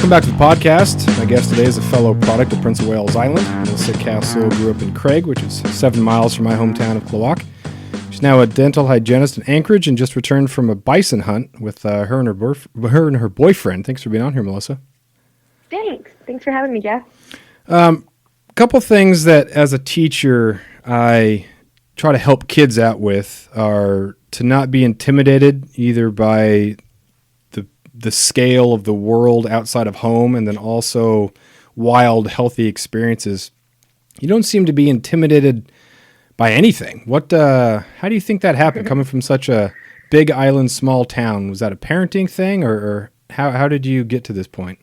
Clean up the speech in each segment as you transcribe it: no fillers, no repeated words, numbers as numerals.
Welcome back to the podcast. My guest today is a fellow product of Prince of Wales Island. Melissa Castle grew up in Craig, which is 7 miles from my hometown of Klawock. She's now a dental hygienist in Anchorage and just returned from a bison hunt with her and her boyfriend. Thanks for being on here, Melissa. Thanks for having me, Jeff. Couple things that as a teacher I try to help kids out with are to not be intimidated either by the scale of the world outside of home and then also wild, healthy experiences. You don't seem to be intimidated by anything. How do you think that happened coming from such a big island, small town? Was that a parenting thing or how did you get to this point?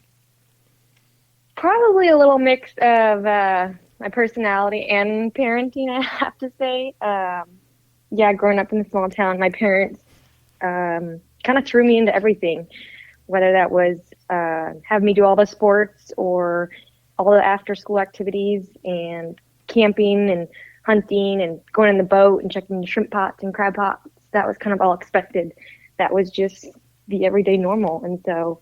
Probably a little mix of my personality and parenting, I have to say. Growing up in a small town, my parents kind of threw me into everything, whether that was have me do all the sports or all the after-school activities and camping and hunting and going in the boat and checking the shrimp pots and crab pots. That was kind of all expected. That was just the everyday normal. And so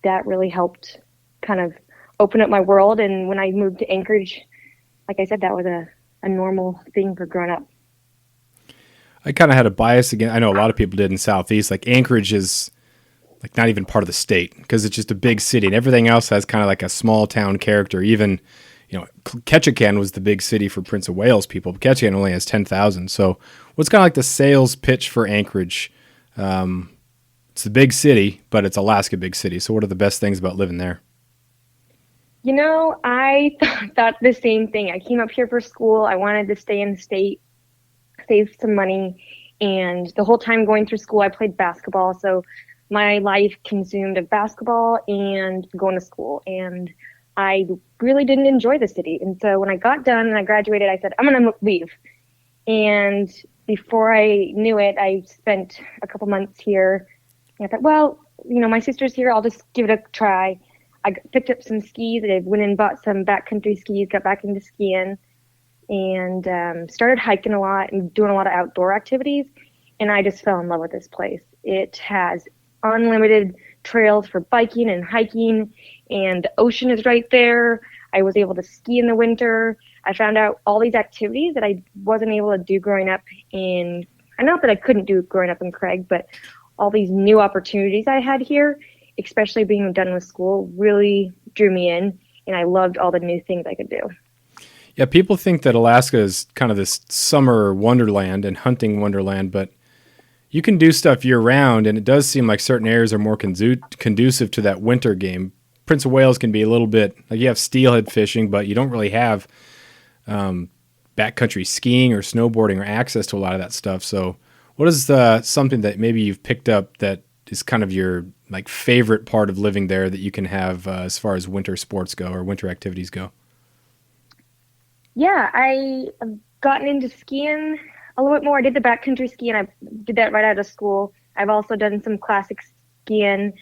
that really helped kind of open up my world. And when I moved to Anchorage, like I said, that was a normal thing for growing up. I kind of had a bias again. I know a lot of people did in Southeast. Like Anchorage is like not even part of the state because it's just a big city and everything else has kind of like a small town character. Even, Ketchikan was the big city for Prince of Wales people, but Ketchikan only has 10,000. So what's kind of like the sales pitch for Anchorage? It's a big city, but it's Alaska big city. So what are the best things about living there? I thought the same thing. I came up here for school. I wanted to stay in the state, save some money. And the whole time going through school, I played basketball. So my life consumed of basketball and going to school. And I really didn't enjoy the city. And so when I got done and I graduated, I said, I'm going to leave. And before I knew it, I spent a couple months here. And I thought, well, my sister's here. I'll just give it a try. I picked up some skis. I went and bought some backcountry skis, got back into skiing, and started hiking a lot and doing a lot of outdoor activities. And I just fell in love with this place. It has unlimited trails for biking and hiking, and the ocean is right there. I was able to ski in the winter. I found out all these activities that I wasn't able to do growing up not that I couldn't do growing up in Craig, but all these new opportunities I had here, especially being done with school, really drew me in, and I loved all the new things I could do. Yeah, people think that Alaska is kind of this summer wonderland and hunting wonderland, but you can do stuff year-round, and it does seem like certain areas are more conducive to that winter game. Prince of Wales can be a little bit, like you have steelhead fishing, but you don't really have backcountry skiing or snowboarding or access to a lot of that stuff. So what is something that maybe you've picked up that is kind of your like favorite part of living there that you can have as far as winter sports go or winter activities go? Yeah, I have gotten into skiing a little bit more. I did the backcountry ski, and I did that right out of school. I've also done some classic skiing.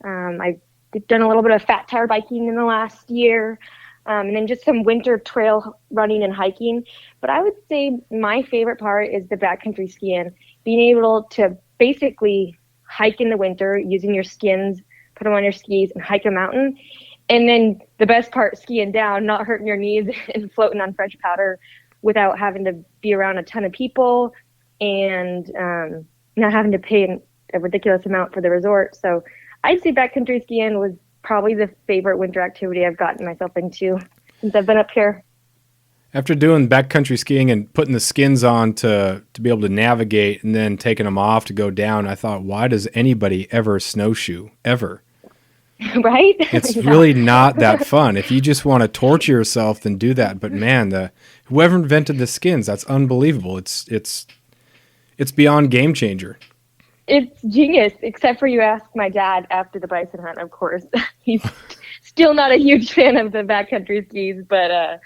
I've done a little bit of fat tire biking in the last year, and then just some winter trail running and hiking. But I would say my favorite part is the backcountry skiing, being able to basically hike in the winter using your skins, put them on your skis, and hike a mountain. And then the best part, skiing down, not hurting your knees and floating on fresh powder without having to be around a ton of people and not having to pay a ridiculous amount for the resort. So I'd say backcountry skiing was probably the favorite winter activity I've gotten myself into since I've been up here. After doing backcountry skiing and putting the skins on to be able to navigate and then taking them off to go down, I thought, why does anybody ever snowshoe, ever? Right? It's really not that fun. If you just want to torture yourself, then do that. But man, whoever invented the skins, that's unbelievable. It's beyond game changer. It's genius, except for you ask my dad after the bison hunt, of course. He's still not a huge fan of the backcountry skis, but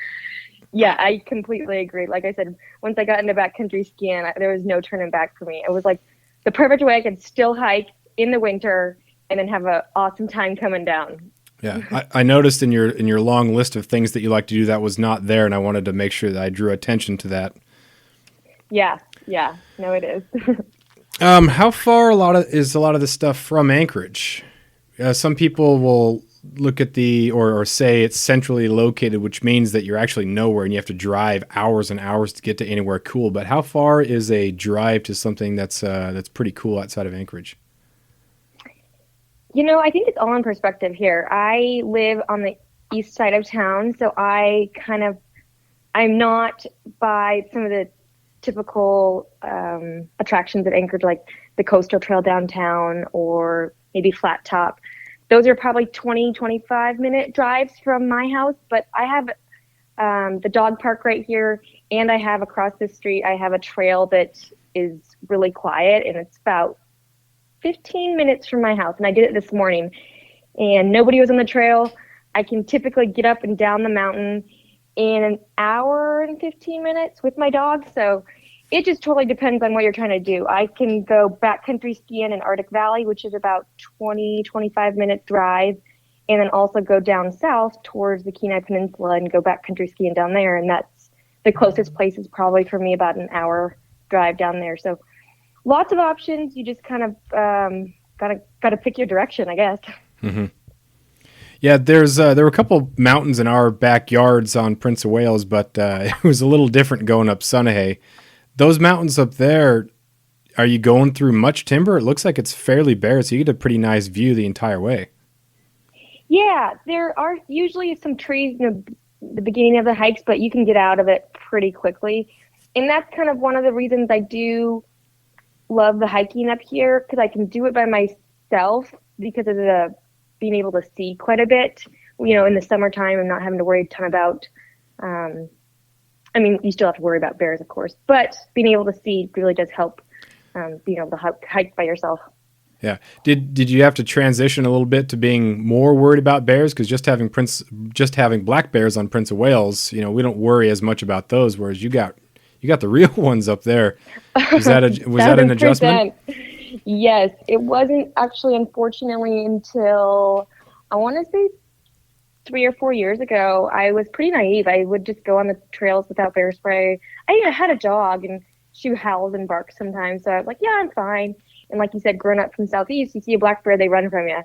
yeah, I completely agree. Like I said, once I got into backcountry skiing, there was no turning back for me. It was like the perfect way I could still hike in the winter and then have an awesome time coming down. Yeah, I noticed in your long list of things that you like to do that was not there, and I wanted to make sure that I drew attention to that. Yeah, no, it is. How far is a lot of this stuff from Anchorage? Some people will look at or say it's centrally located, which means that you're actually nowhere and you have to drive hours and hours to get to anywhere cool. But how far is a drive to something that's pretty cool outside of Anchorage? I think it's all in perspective here. I live on the east side of town, so I'm not by some of the typical attractions of Anchorage, like the Coastal Trail downtown or maybe Flat Top. Those are probably 25-minute drives from my house, but I have the dog park right here, and I have across the street, I have a trail that is really quiet, and it's about 15 minutes from my house. And I did it this morning, and nobody was on the trail. I can typically get up and down the mountain in an hour and 15 minutes with my dog. So it just totally depends on what you're trying to do. I can go backcountry skiing in Arctic Valley, which is about 25-minute drive, and then also go down south towards the Kenai Peninsula and go backcountry skiing down there. And that's the closest place is probably for me about an hour drive down there. So lots of options. You just kind of gotta pick your direction, I guess. Mm-hmm. Yeah, there were a couple mountains in our backyards on Prince of Wales, but it was a little different going up Sunahay. Those mountains up there, are you going through much timber? It looks like it's fairly bare, so you get a pretty nice view the entire way. Yeah, there are usually some trees in the beginning of the hikes, but you can get out of it pretty quickly. And that's kind of one of the reasons I do love the hiking up here, because I can do it by myself because of the being able to see quite a bit, in the summertime and not having to worry a ton about, you still have to worry about bears, of course, but being able to see really does help, being able to hike by yourself. Yeah. Did you have to transition a little bit to being more worried about bears? Because just having black bears on Prince of Wales, we don't worry as much about those, whereas you got the real ones up there. Was that an adjustment? Yes, it wasn't actually, unfortunately, until I want to say 3 or 4 years ago. I was pretty naive. I would just go on the trails without bear spray. I had a dog, and she howls and barks sometimes. So I was like, yeah, I'm fine. And like you said, growing up from Southeast, you see a black bear, they run from you.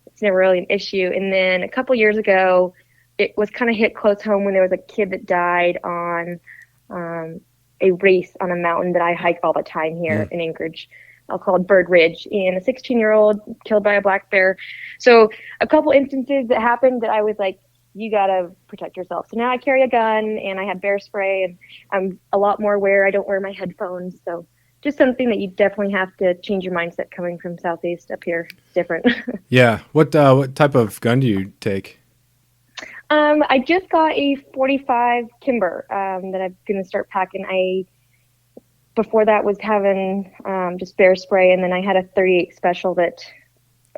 It's never really an issue. And then a couple years ago, it was kind of hit close home when there was a kid that died on a race on a mountain that I hike all the time here in Anchorage, called Bird Ridge, and a 16-year-old killed by a black bear. So a couple instances that happened that I was like, you got to protect yourself. So now I carry a gun, and I have bear spray, and I'm a lot more aware. I don't wear my headphones. So just something that you definitely have to change your mindset coming from Southeast up here. It's different. Yeah. What type of gun do you take? I just got a 45 Kimber that I'm going to start packing. Before that was having just bear spray, and then I had a 38 special that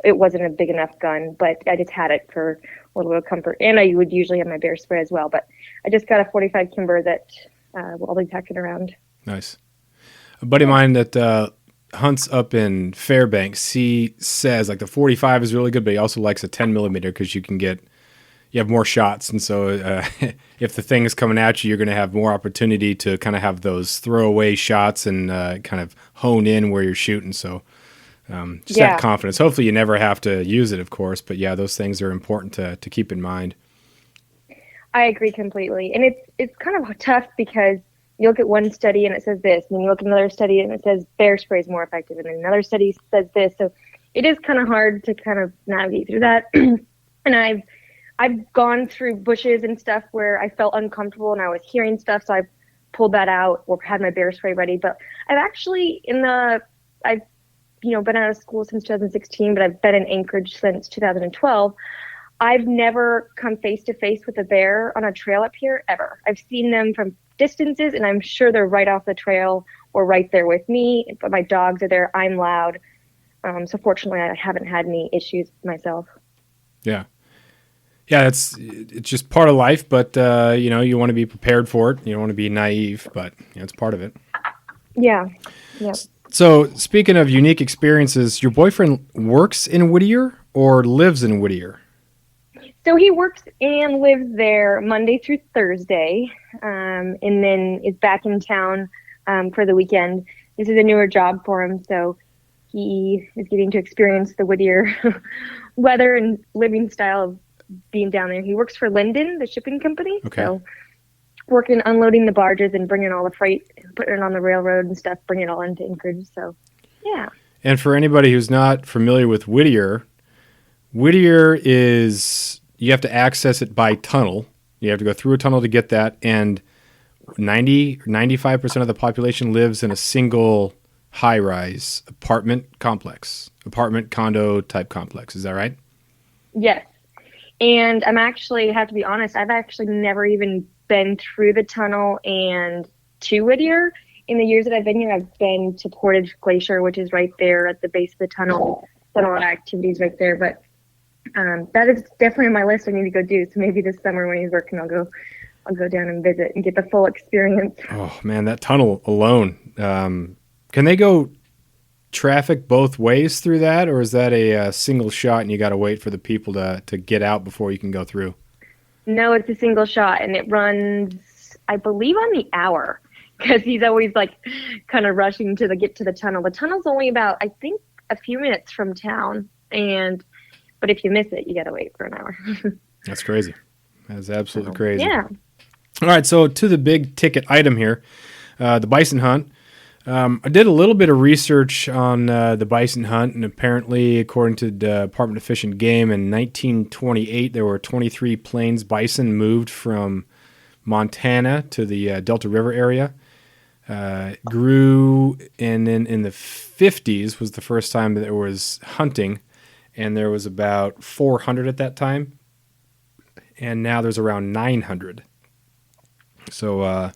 it wasn't a big enough gun, but I just had it for a little bit of comfort. And I would usually have my bear spray as well, but I just got a 45 Kimber that I'll be packing around. Nice. A buddy of mine that hunts up in Fairbanks, he says like the 45 is really good, but he also likes a 10 millimeter because you have more shots. And so if the thing is coming at you, you're going to have more opportunity to kind of have those throwaway shots and kind of hone in where you're shooting. So that confidence. Hopefully you never have to use it, of course. But yeah, those things are important to keep in mind. I agree completely. And it's kind of tough because you look at one study and it says this, and then you look at another study and it says bear spray is more effective, and then another study says this. So it is kind of hard to kind of navigate through that. And I've gone through bushes and stuff where I felt uncomfortable and I was hearing stuff, so I pulled that out or had my bear spray ready. But I've actually been out of school since 2016, but I've been in Anchorage since 2012. I've never come face to face with a bear on a trail up here ever. I've seen them from distances, and I'm sure they're right off the trail or right there with me. But my dogs are there. I'm loud. So fortunately, I haven't had any issues myself. Yeah. Yeah, it's just part of life, but you want to be prepared for it. You don't want to be naive, but it's part of it. Yeah. Yeah. So speaking of unique experiences, your boyfriend works in Whittier or lives in Whittier? So he works and lives there Monday through Thursday, and then is back in town for the weekend. This is a newer job for him, so he is getting to experience the Whittier weather and living style of being down there. He works for Linden, the shipping company. Okay. So working, unloading the barges and bringing all the freight, putting it on the railroad and stuff, bringing it all into Anchorage. So, yeah. And for anybody who's not familiar with Whittier, Whittier is, you have to access it by tunnel. You have to go through a tunnel to get that. And 95% of the population lives in a single high-rise apartment condo type complex. Is that right? Yes. And have to be honest, I've actually never even been through the tunnel and to Whittier. In the years that I've been here, I've been to Portage Glacier, which is right there at the base of the tunnel. Done a lot of activities right there, but that is definitely on my list. I need to go do. So maybe this summer when he's working, I'll go down and visit and get the full experience. Oh man, that tunnel alone. Can they go traffic both ways through that, or is that a single shot and you got to wait for the people to get out before you can go through? No, it's a single shot, and it runs, I believe, on the hour, because he's always like kind of rushing to get to the tunnel. The tunnel's only about, I think, a few minutes from town, but if you miss it, you got to wait for an hour. That's crazy. That's absolutely crazy. Yeah. All right, so to the big ticket item here, the bison hunt. I did a little bit of research on the bison hunt, and apparently, according to the Department of Fish and Game, in 1928, there were 23 plains bison moved from Montana to the Delta River area. Grew, and then in the 50s was the first time that there was hunting, and there was about 400 at that time, and now there's around 900. So, and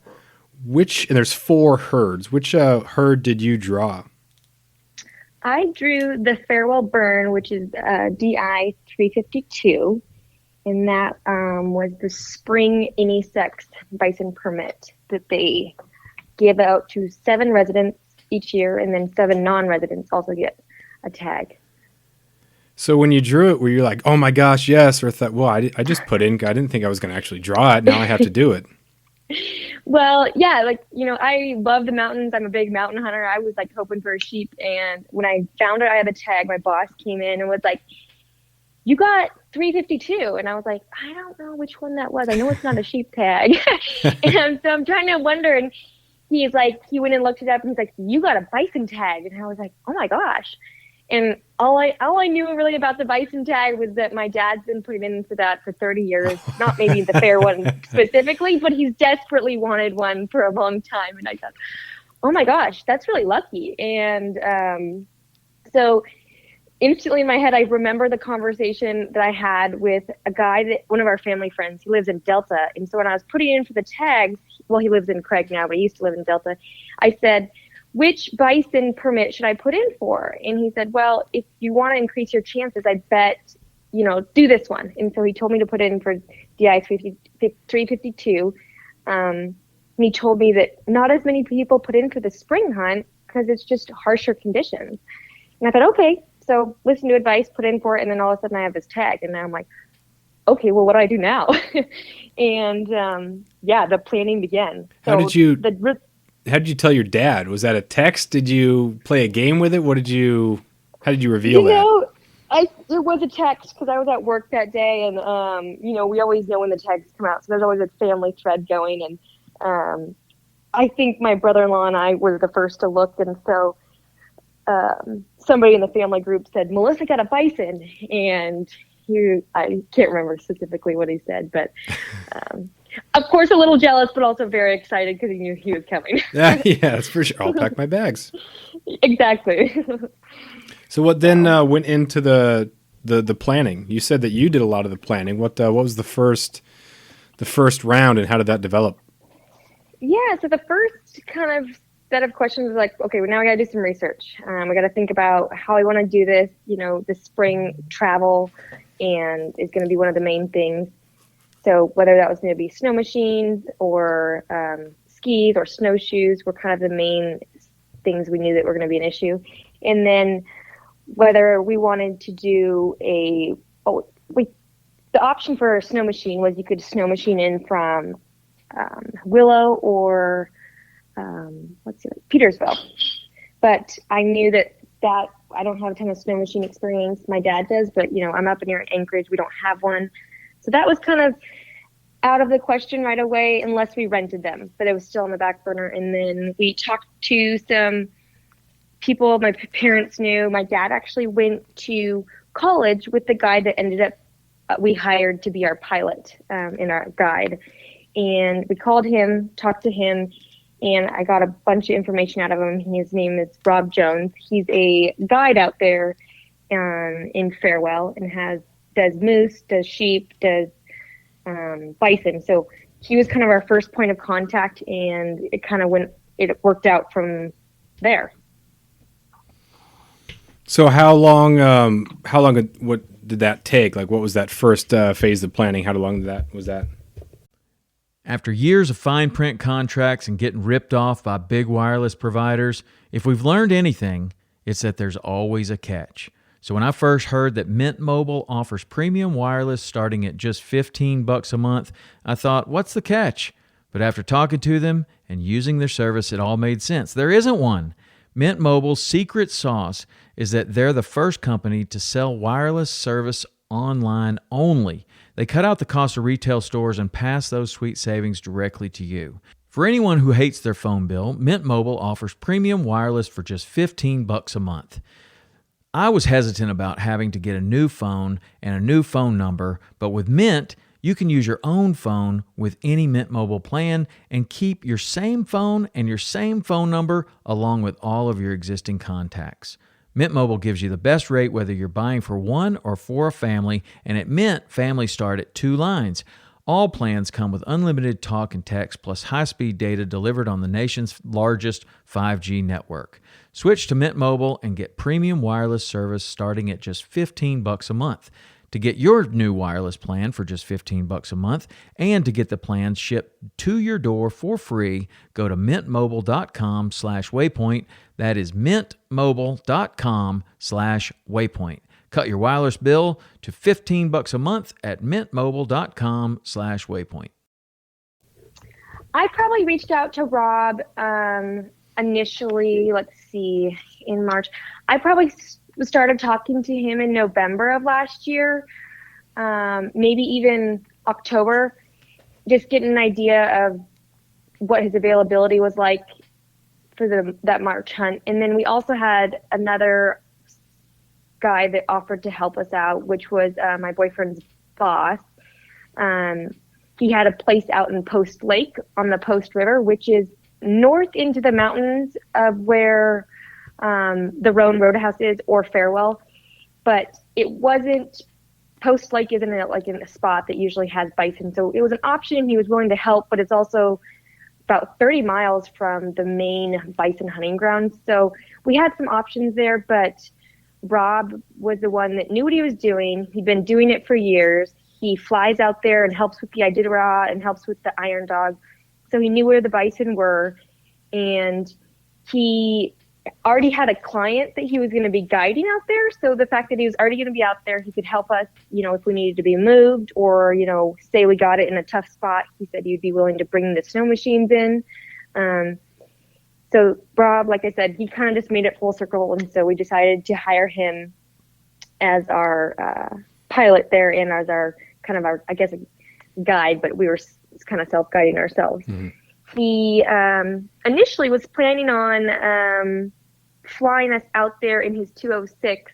there's 4 herds. Which herd did you draw? I drew the Farewell Burn, which is DI 352, and that was the spring any-sex bison permit that they give out to 7 residents each year, and then 7 non-residents also get a tag. So when you drew it, were you like, oh my gosh, yes, or thought, well, I just put in, I didn't think I was going to actually draw it, now I have to do it? Well, yeah, I love the mountains. I'm a big mountain hunter. I was hoping for a sheep, and when I found out I had a tag, my boss came in and was like, you got 352, and I was like, I don't know which one that was. I know it's not a sheep tag. And so I'm trying to wonder, and he's like, he went and looked it up, and he's like, you got a bison tag. And I was like, oh my gosh. And all I knew really about the bison tag was that my dad's been putting in for that for 30 years. Not maybe the fair one specifically, but he's desperately wanted one for a long time. And I thought, oh my gosh, that's really lucky. And so instantly in my head, I remember the conversation that I had with a guy, one of our family friends. He lives in Delta. And so when I was putting in for the tags, well, he lives in Craig now, but he used to live in Delta. I said, which bison permit should I put in for? And he said, well, if you want to increase your chances, I bet, do this one. And so he told me to put in for DI 352. And he told me that not as many people put in for the spring hunt because it's just harsher conditions. And I thought, okay, so listen to advice, put in for it. And then all of a sudden I have this tag. And now I'm like, okay, well, what do I do now? And the planning began. So how did you tell your dad? Was that a text? Did you play a game with it? How did you reveal that? It was a text because I was at work that day, and we always know when the texts come out, so there's always a family thread going. And I think my brother-in-law and I were the first to look, and so somebody in the family group said, Melissa got a bison, and I can't remember specifically what he said, but of course a little jealous, but also very excited because he knew he was coming. Yeah, that's for sure. I'll pack my bags. Exactly. So what then went into the planning? You said that you did a lot of the planning. What was the first round, and how did that develop? Yeah, so the first kind of set of questions was like, okay, well, now we got to do some research. We got to think about how I want to do this. The spring travel and is going to be one of the main things. So whether that was going to be snow machines or skis or snowshoes were kind of the main things we knew that were going to be an issue. And then whether we wanted to do the option for a snow machine was you could snow machine in from Willow or Petersville. But I knew that that. I don't have a ton of snow machine experience. My dad does, but I'm up near Anchorage. We don't have one. So that was kind of out of the question right away unless we rented them, but it was still on the back burner. And then we talked to some people my parents knew. My dad actually went to college with the guy that ended up we hired to be our pilot and our guide. And we called him, talked to him, and I got a bunch of information out of him. His name is Rob Jones. He's a guide out there in Farewell and does moose, does sheep, does bison. So he was kind of our first point of contact, and it worked out from there. So what did that take? Like, what was that first phase of planning? How long was that? After years of fine print contracts and getting ripped off by big wireless providers, if we've learned anything, it's that there's always a catch. So when I first heard that Mint Mobile offers premium wireless starting at just $15 a month, I thought, what's the catch? But after talking to them and using their service, it all made sense. There isn't one. Mint Mobile's secret sauce is that they're the first company to sell wireless service online only. They cut out the cost of retail stores and pass those sweet savings directly to you. For anyone who hates their phone bill, Mint Mobile offers premium wireless for just $15 a month. I was hesitant about having to get a new phone and a new phone number, but with Mint, you can use your own phone with any Mint Mobile plan and keep your same phone and your same phone number along with all of your existing contacts. Mint Mobile gives you the best rate whether you're buying for one or for a family, and at Mint, families start at 2 lines. All plans come with unlimited talk and text plus high-speed data delivered on the nation's largest 5G network. Switch to Mint Mobile and get premium wireless service starting at just $15 a month. To get your new wireless plan for just $15 a month and to get the plans shipped to your door for free, go to mintmobile.com/waypoint. That is mintmobile.com/waypoint. Cut your wireless bill to $15 a month at mintmobile.com/waypoint. I probably reached out to Rob initially, in March. I probably started talking to him in November of last year, maybe even October, just getting an idea of what his availability was like for that March hunt. And then we also had another guy that offered to help us out, which was my boyfriend's boss. He had a place out in Post Lake on the Post River, which is north into the mountains of where the Roan Roadhouse is, or Farewell, but it wasn't. Post Lake isn't in a spot that usually has bison, so it was an option. He was willing to help, but it's also about 30 miles from the main bison hunting grounds. So we had some options there, but Rob was the one that knew what he was doing. He'd been doing it for years. He flies out there and helps with the Iditarod and helps with the Iron Dog, so he knew where the bison were, and he already had a client that he was going to be guiding out there. So the fact that he was already going to be out there, he could help us, if we needed to be moved or, say we got it in a tough spot. He said he'd be willing to bring the snow machines in. So Rob, like I said, he kind of just made it full circle. And so we decided to hire him as our pilot there and as our guide, but we were kind of self-guiding ourselves. Mm-hmm. He initially was planning on flying us out there in his 206,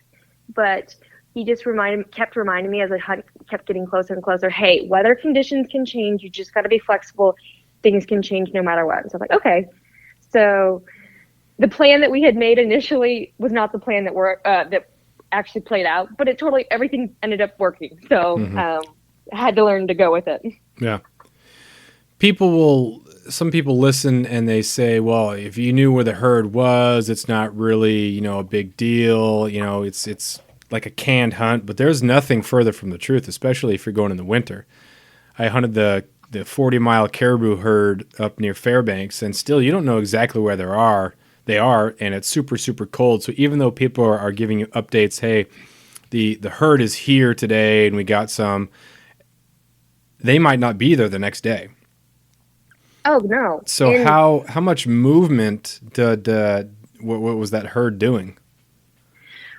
but he just kept reminding me as the hunt kept getting closer and closer, hey, weather conditions can change. You just got to be flexible. Things can change no matter what. So I'm like, okay. So the plan that we had made initially was not the plan that actually played out, but everything ended up working. So I had to learn to go with it. Yeah. Some people listen and they say, well, if you knew where the herd was, it's not really, a big deal. It's like a canned hunt, but there's nothing further from the truth, especially if you're going in the winter. I hunted the 40-mile caribou herd up near Fairbanks, and still you don't know exactly where they are, and it's super, super cold. So even though people are giving you updates, hey, the herd is here today and we got some, they might not be there the next day. Oh, no. So how much movement what was that herd doing?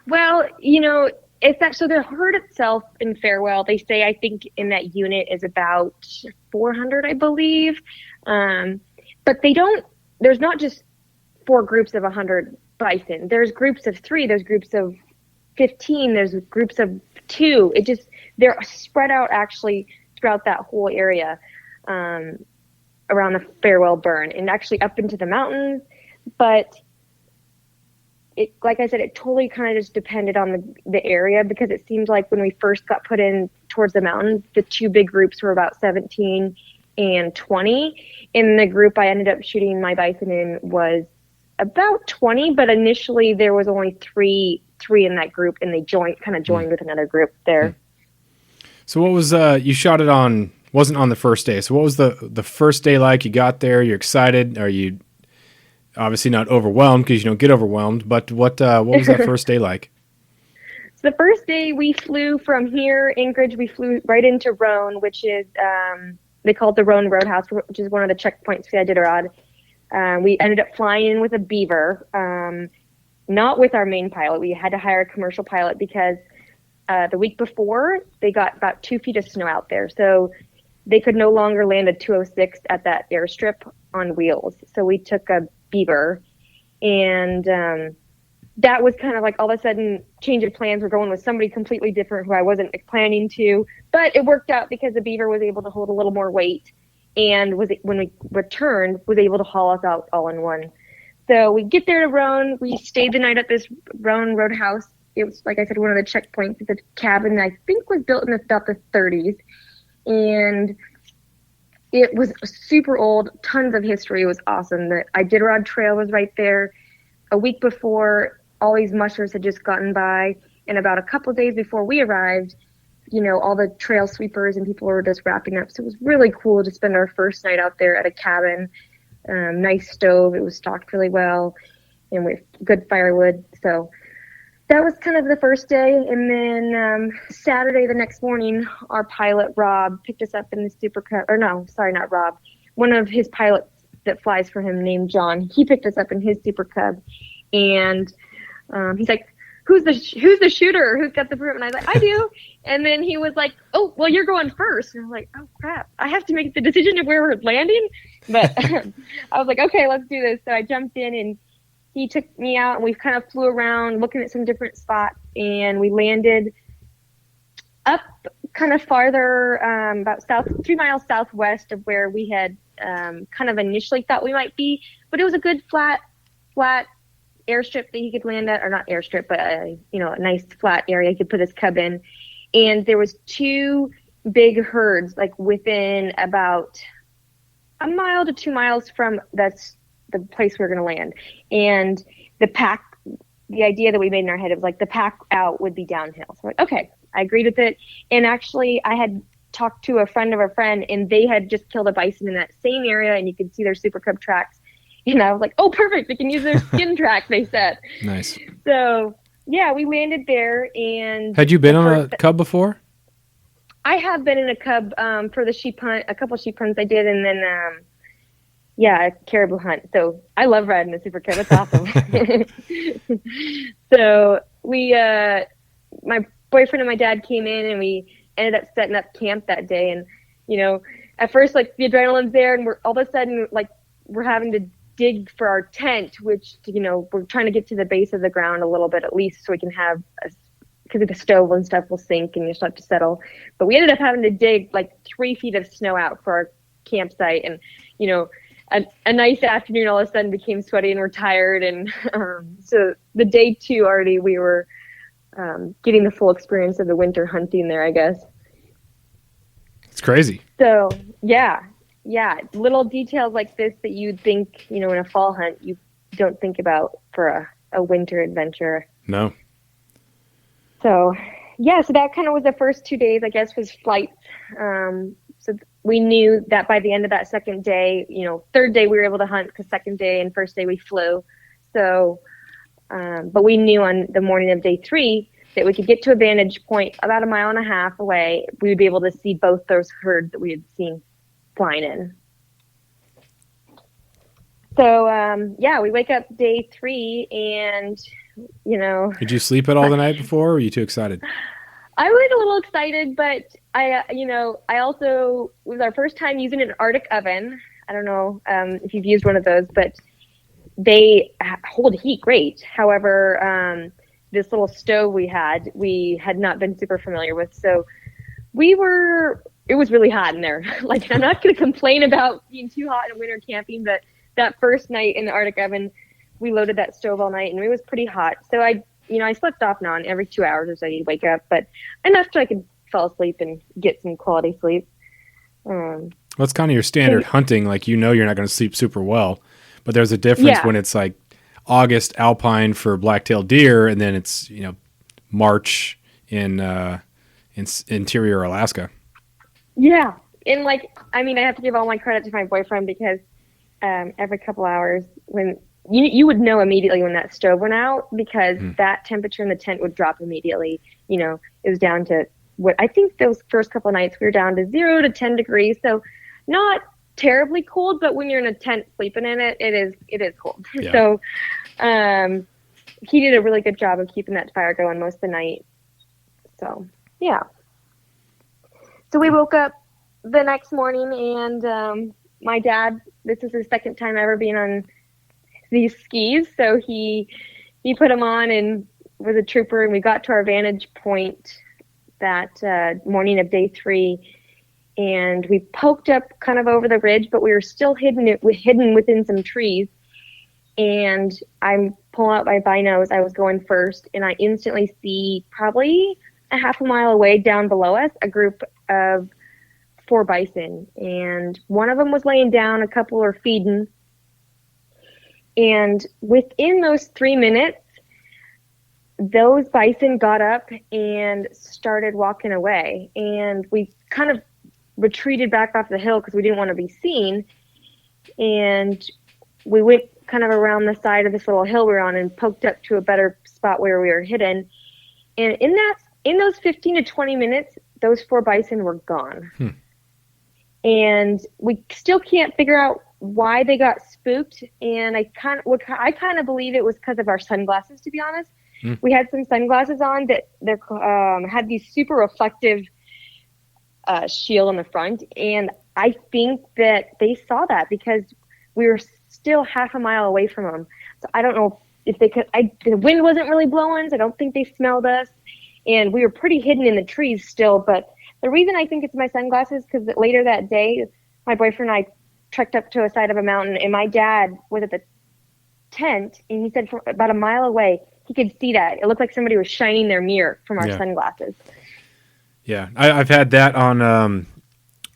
Well, it's that, so the herd itself in Farewell, they say, I think in that unit is about 400, I believe. But there's not just 4 groups of 100 bison. There's groups of 3, there's groups of 15, there's groups of 2. They're spread out actually throughout that whole area, around the Farewell Burn and actually up into the mountains. But like I said, it totally kind of just depended on the area, because it seemed like when we first got put in towards the mountains, the 2 big groups were about 17 and 20. And the group I ended up shooting my bison in was about 20, but initially there was only three in that group, and they joined with another group there. So what was you shot it on? Wasn't on the first day. So what was the first day like? You got there, you're excited. Are you obviously not overwhelmed, because you don't get overwhelmed? But what was that first day like? So the first day we flew from here, Anchorage. We flew right into Roan, which is they call it the Roan Roadhouse, which is one of the checkpoints for Iditarod. We ended up flying in with a Beaver, not with our main pilot. We had to hire a commercial pilot because the week before they got about 2 feet of snow out there. So they could no longer land a 206 at that airstrip on wheels. So we took a Beaver, and that was kind of like all of a sudden change of plans. We're going with somebody completely different who I wasn't planning to, but it worked out because the Beaver was able to hold a little more weight, and when we returned, was able to haul us out all in one. So we get there to Roan. We stayed the night at this Roan Roadhouse. It was, like I said, one of the checkpoints. The cabin, I think, was built in about the 30s. And it was super old, tons of history. It was awesome. The Iditarod Trail was right there. A week before, all these mushers had just gotten by. And about a couple of days before we arrived, all the trail sweepers and people were just wrapping up. So it was really cool to spend our first night out there at a cabin. Nice stove. It was stocked really well, and with good firewood. So that was kind of the first day. And then Saturday, the next morning, our pilot, Rob, picked us up in the Super Cub. Or no, sorry, not Rob. One of his pilots that flies for him named John, he picked us up in his Super Cub. And he's like, who's the shooter? Who's got the permit? And I was like, I do. And then he was like, oh, well, you're going first. And I was like, oh, crap. I have to make the decision of where we're landing. But I was like, okay, let's do this. So I jumped in, and he took me out, and we kind of flew around looking at some different spots, and we landed up kind of farther, about 3 miles southwest of where we had kind of initially thought we might be. But it was a good flat airstrip that he could land at, or not airstrip, but a nice flat area he could put his cub in. And there was 2 big herds, like within about a mile to 2 miles from the place we were going to land. And the idea that we made in our head, it was like the pack out would be downhill. So I'm like, okay, I agreed with it. And actually I had talked to a friend of a friend, and they had just killed a bison in that same area, and you could see their Super Cub tracks. And I was like, oh, perfect. We can use their skin track, they said. Nice. So yeah, we landed there. And had you been on a cub before? I have been in a cub for the sheep hunt, a couple sheep hunts I did, and then a caribou hunt. So I love riding the Super Cub. It's awesome. So my boyfriend and my dad came in, and we ended up setting up camp that day. And at first, like, the adrenaline's there, and we're all of a sudden, like, we're having to dig for our tent, which we're trying to get to the base of the ground a little bit at least, so we can have because the stove and stuff will sink and you just have to settle. But we ended up having to dig like 3 feet of snow out for our campsite, and a nice afternoon all of a sudden became sweaty, and we're tired. And so the day 2 already we were getting the full experience of the winter hunting there, I guess. It's crazy. So yeah, little details like this that you'd think, in a fall hunt, you don't think about for a winter adventure. No. So yeah, so that kind of was the first 2 days, I guess, was flights. So we knew that by the end of that second day, third day we were able to hunt, because second day and first day we flew. So, but we knew on the morning of day 3 that we could get to a vantage point about 1.5 miles away. We would be able to see both those herds that we had seen flying in. So we wake up day 3, and you know. Did you sleep at all the night before, or were you too excited? I was a little excited, but I also, it was our first time using an Arctic oven. I don't know if you've used one of those, but they hold heat great. However, this little stove we had not been super familiar with. So it was really hot in there. Like, I'm not going to complain about being too hot in winter camping, but that first night in the Arctic oven, we loaded that stove all night and it was pretty hot. So I slept off and on every 2 hours or so. You'd wake up, but enough so I could fall asleep and get some quality sleep. What's kind of your standard hunting? Like, you're not going to sleep super well, but there's a difference when it's like August alpine for black-tailed deer, and then it's March in interior Alaska. Yeah, and I have to give all my credit to my boyfriend because every couple hours when you would know immediately when that stove went out because that temperature in the tent would drop immediately. It was down to what I think those first couple of nights we were down to 0 to 10 degrees. So not terribly cold, but when you're in a tent sleeping in it, it is cold. Yeah. So he did a really good job of keeping that fire going most of the night. So yeah. So we woke up the next morning and my dad, this is his second time ever being on these skis. So he put them on and was a trooper, and we got to our vantage point that morning of day 3. And we poked up kind of over the ridge, but we were still hidden within some trees. And I'm pulling out my binos. I was going first, and I instantly see probably a half a mile away down below us a group of 4 bison. And one of them was laying down, a couple were feeding. And within those 3 minutes, those bison got up and started walking away. And we kind of retreated back off the hill because we didn't want to be seen. And we went kind of around the side of this little hill we were on and poked up to a better spot where we were hidden. And in those 15 to 20 minutes, those 4 bison were gone. And we still can't figure out why they got spooked. And I kind of believe it was because of our sunglasses, to be honest. We had some sunglasses on that had these super reflective shield on the front. And I think that they saw that because we were still half a mile away from them. So I don't know if they could, the wind wasn't really blowing, so I don't think they smelled us. And we were pretty hidden in the trees still. But the reason I think it's my sunglasses, because later that day, my boyfriend and I trekked up to a side of a mountain, and my dad was at the tent, and he said from about a mile away, he could see that. It looked like somebody was shining their mirror from our sunglasses. Yeah, I've had that on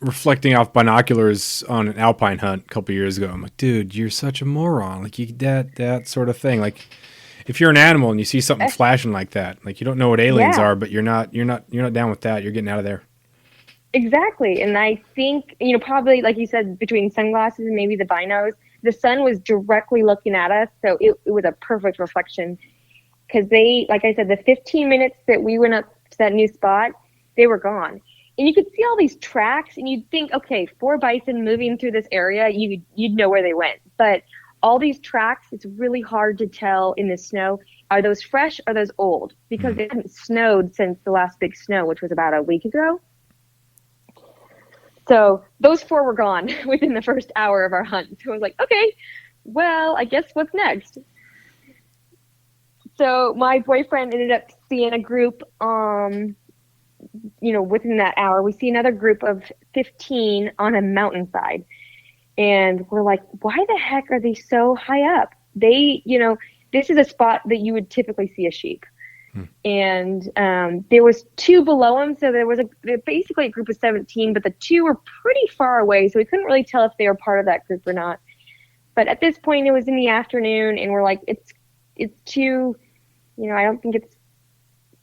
reflecting off binoculars on an alpine hunt a couple years ago. I'm like, dude, you're such a moron. Like, that sort of thing. Like, if you're an animal and you see something flashing like that, like, you don't know what aliens are, but you're not down with that. You're getting out of there. Exactly. And I think, probably like you said, between sunglasses and maybe the binos, the sun was directly looking at us. So it was a perfect reflection because like I said, the 15 minutes that we went up to that new spot, they were gone. And you could see all these tracks and you'd think, okay, 4 bison moving through this area, you'd know where they went. But all these tracks, it's really hard to tell in the snow. Are those fresh? Or are those old? Because it hadn't snowed since the last big snow, which was about a week ago. So those 4 were gone within the first hour of our hunt. So I was like, okay, well, I guess what's next? So my boyfriend ended up seeing a group, within that hour. We see another group of 15 on a mountainside. And we're like, why the heck are they so high up? They, this is a spot that you would typically see a sheep. And there was 2 below them, so there was basically a group of 17, but the 2 were pretty far away, so we couldn't really tell if they were part of that group or not. But at this point, it was in the afternoon, and we're like, it's too, I don't think it's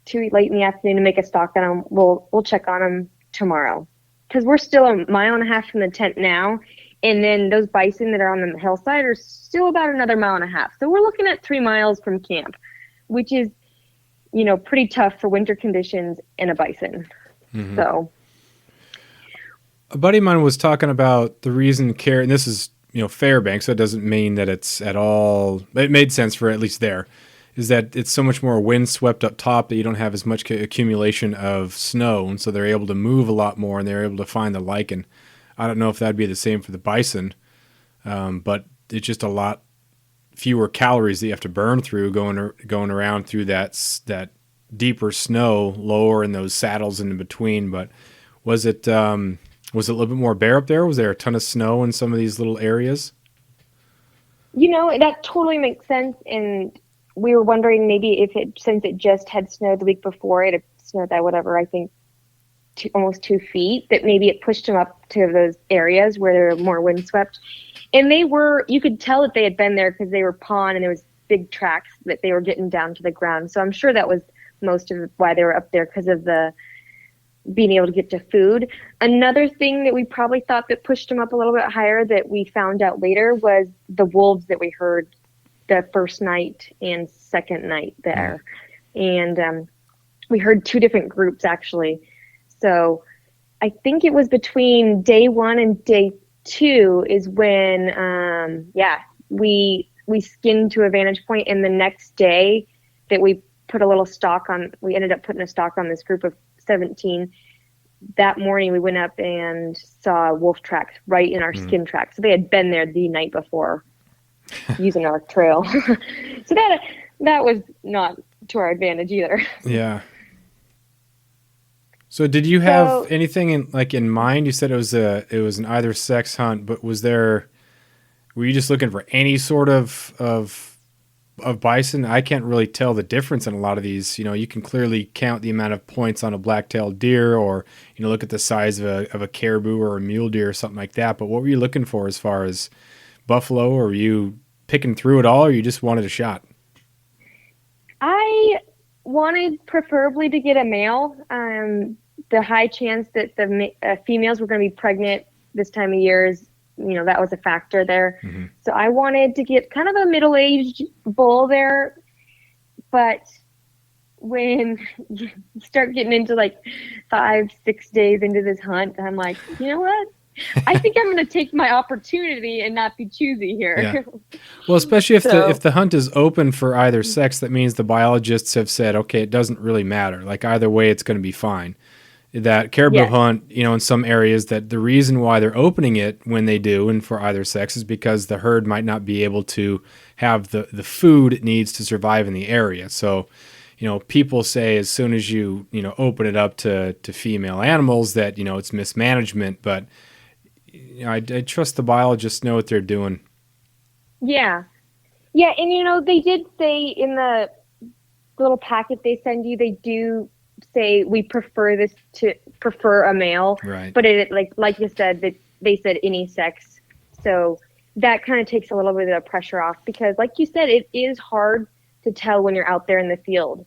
too late in the afternoon to make a stalk on them. We'll check on them tomorrow, because we're still a mile and a half from the tent now, and then those bison that are on the hillside are still about another mile and a half. So we're looking at 3 miles from camp, which is pretty tough for winter conditions in a bison. So a buddy of mine was talking about the reason and this is, Fairbanks, so it doesn't mean that it's at all, it made sense for at least there. is that it's so much more wind swept up top that you don't have as much accumulation of snow, and so they're able to move a lot more, and they're able to find the lichen. I don't know if that'd be the same for the bison, but it's just a lot fewer calories that you have to burn through going around through that deeper snow, lower in those saddles and in between. But was it a little bit more bare up there? Was there a ton of snow in some of these little areas? That totally makes sense. And we were wondering maybe since it just had snowed the week before, it had snowed that whatever, I think almost 2 feet, that maybe it pushed them up to those areas where they were more windswept. And you could tell that they had been there because they were pawing and there was big tracks that they were getting down to the ground. So I'm sure that was most of why they were up there, because of the being able to get to food. Another thing that we probably thought that pushed them up a little bit higher that we found out later was the wolves that we heard the first night and second night there. And we heard 2 different groups actually. So I think it was between day 1 and day 2 is when, we skinned to a vantage point, and the next day that we we ended up putting a stalk on this group of 17. That morning we went up and saw wolf tracks right in our skin tracks. So they had been there the night before using our trail. So that was not to our advantage either. Yeah. So did you have anything in mind? You said it was an either sex hunt, but were you just looking for any sort of bison? I can't really tell the difference in a lot of these. You can clearly count the amount of points on a black-tailed deer, or look at the size of a caribou or a mule deer or something like that. But what were you looking for as far as buffalo? Or were you picking through it all, or you just wanted a shot? I wanted preferably to get a male. The high chance that the females were going to be pregnant this time of year is, that was a factor there. Mm-hmm. So I wanted to get kind of a middle-aged bull there. But when you start getting into 5-6 days into this hunt, I'm like, you know what? I think I'm going to take my opportunity and not be choosy here. Yeah. Well, especially if the hunt is open for either sex, that means the biologists have said, okay, it doesn't really matter. Either way, it's going to be fine. That caribou hunt, in some areas, that the reason why they're opening it when they do and for either sex is because the herd might not be able to have the food it needs to survive in the area. So, people say as soon as you, open it up to female animals that, it's mismanagement, but I trust the biologists know what they're doing. Yeah. Yeah. And, they did say in the little packet they send you, they do say we prefer a male, right? But it like you said, that they said any sex, so that kind of takes a little bit of the pressure off, because like you said, it is hard to tell when you're out there in the field,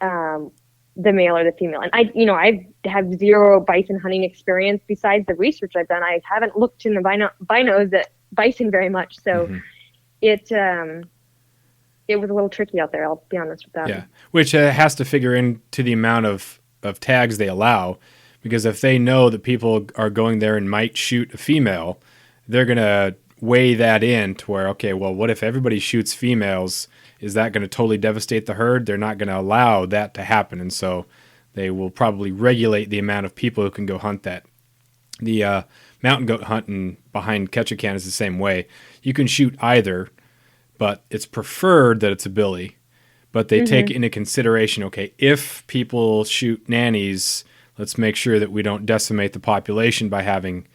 the male or the female. And I have zero bison hunting experience besides the research I've done. I haven't looked in the binos at bison very much, so it was a little tricky out there, I'll be honest with that. Yeah, which has to figure into the amount of tags they allow, because if they know that people are going there and might shoot a female, they're going to weigh that in to where, okay, well, what if everybody shoots females? Is that going to totally devastate the herd? They're not going to allow that to happen, and so they will probably regulate the amount of people who can go hunt that. The mountain goat hunting behind Ketchikan is the same way. You can shoot either, but it's preferred that it's a billy. But they take into consideration, okay, if people shoot nannies, let's make sure that we don't decimate the population by having,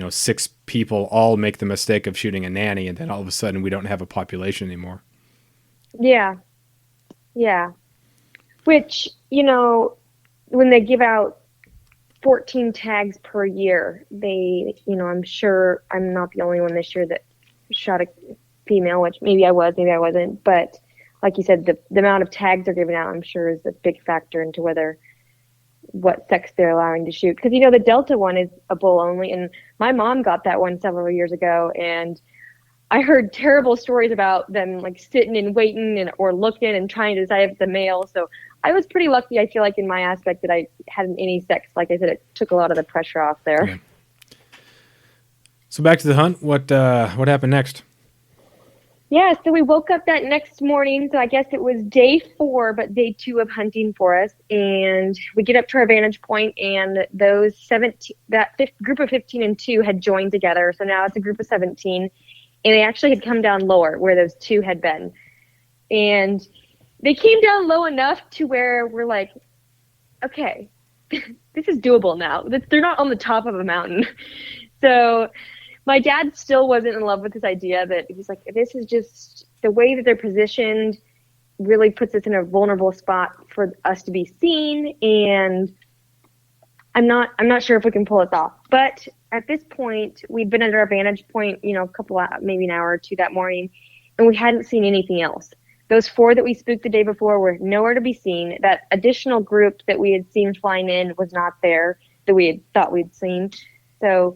6 people all make the mistake of shooting a nanny, and then all of a sudden we don't have a population anymore. Yeah. Yeah. Which, when they give out 14 tags per year, they, I'm sure I'm not the only one this year that shot a female, which maybe I was, maybe I wasn't, but like you said, the amount of tags they're giving out, I'm sure, is a big factor into what sex they're allowing to shoot. Because the Delta one is a bull only, and my mom got that one several years ago, and I heard terrible stories about them sitting and waiting or looking and trying to decide if it's a male. So I was pretty lucky, I feel like, in my aspect, that I hadn't any sex. Like I said, it took a lot of the pressure off there. Yeah. So back to the hunt. What happened next? Yeah, so we woke up that next morning. So I guess it was day 4, but day 2 of hunting for us. And we get up to our vantage point, and those 17, group of 15 and 2 had joined together. So now it's a group of 17, and they actually had come down lower where those 2 had been. And they came down low enough to where we're like, okay, this is doable now. They're not on the top of a mountain. So my dad still wasn't in love with this idea that he's like, this is just the way that they're positioned really puts us in a vulnerable spot for us to be seen. And I'm not sure if we can pull this off. But at this point, we'd been at our vantage point, a couple of, maybe an hour or two that morning, and we hadn't seen anything else. Those 4 that we spooked the day before were nowhere to be seen. That additional group that we had seen flying in was not there that we had thought we'd seen. So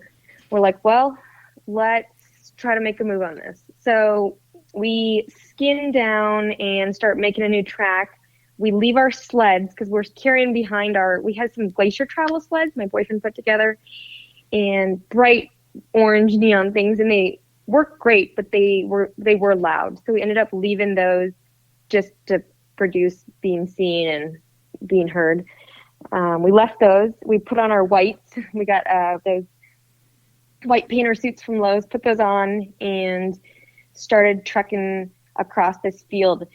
we're like, well, let's try to make a move on this. So we skin down and start making a new track. We leave our sleds because we're carrying behind we had some glacier travel sleds my boyfriend put together, and bright orange neon things, and they worked great, but they were loud. So we ended up leaving those just to produce being seen and being heard. We left those. We put on our whites. We got those white painter suits from Lowe's, put those on, and started trekking across this field.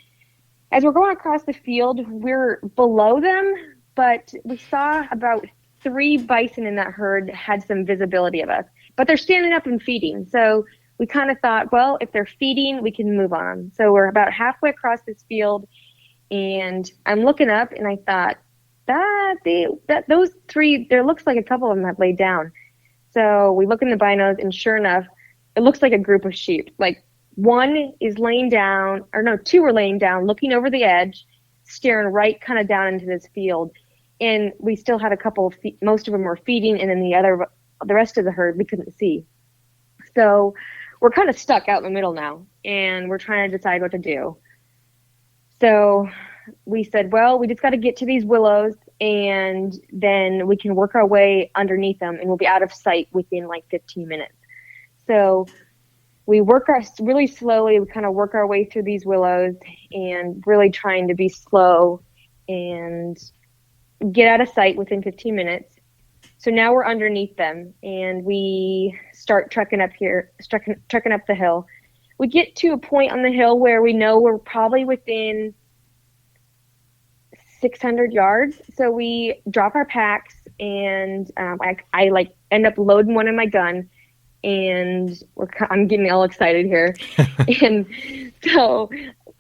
As we're going across the field, we're below them, but we saw about 3 bison in that herd had some visibility of us, but they're standing up and feeding. So we kind of thought, well, if they're feeding, we can move on. So we're about halfway across this field, and I'm looking up, and I thought those 3, there looks like a couple of them have laid down. So we look in the binos, and sure enough, it looks like a group of sheep. Like 1 is laying down, or no, 2 are laying down, looking over the edge, staring right kind of down into this field. And we still had a couple of most of them were feeding, and then the rest of the herd we couldn't see. So we're kind of stuck out in the middle now, and we're trying to decide what to do. So we said, well, we just got to get to these willows, and then we can work our way underneath them, and we'll be out of sight within like 15 minutes. So we really slowly, we kind of work our way through these willows and really trying to be slow and get out of sight within 15 minutes. So now we're underneath them, and we start trekking up the hill. We get to a point on the hill where we know we're probably within 600 yards. So we drop our packs, and I like end up loading one in my gun, and I'm getting all excited here. And so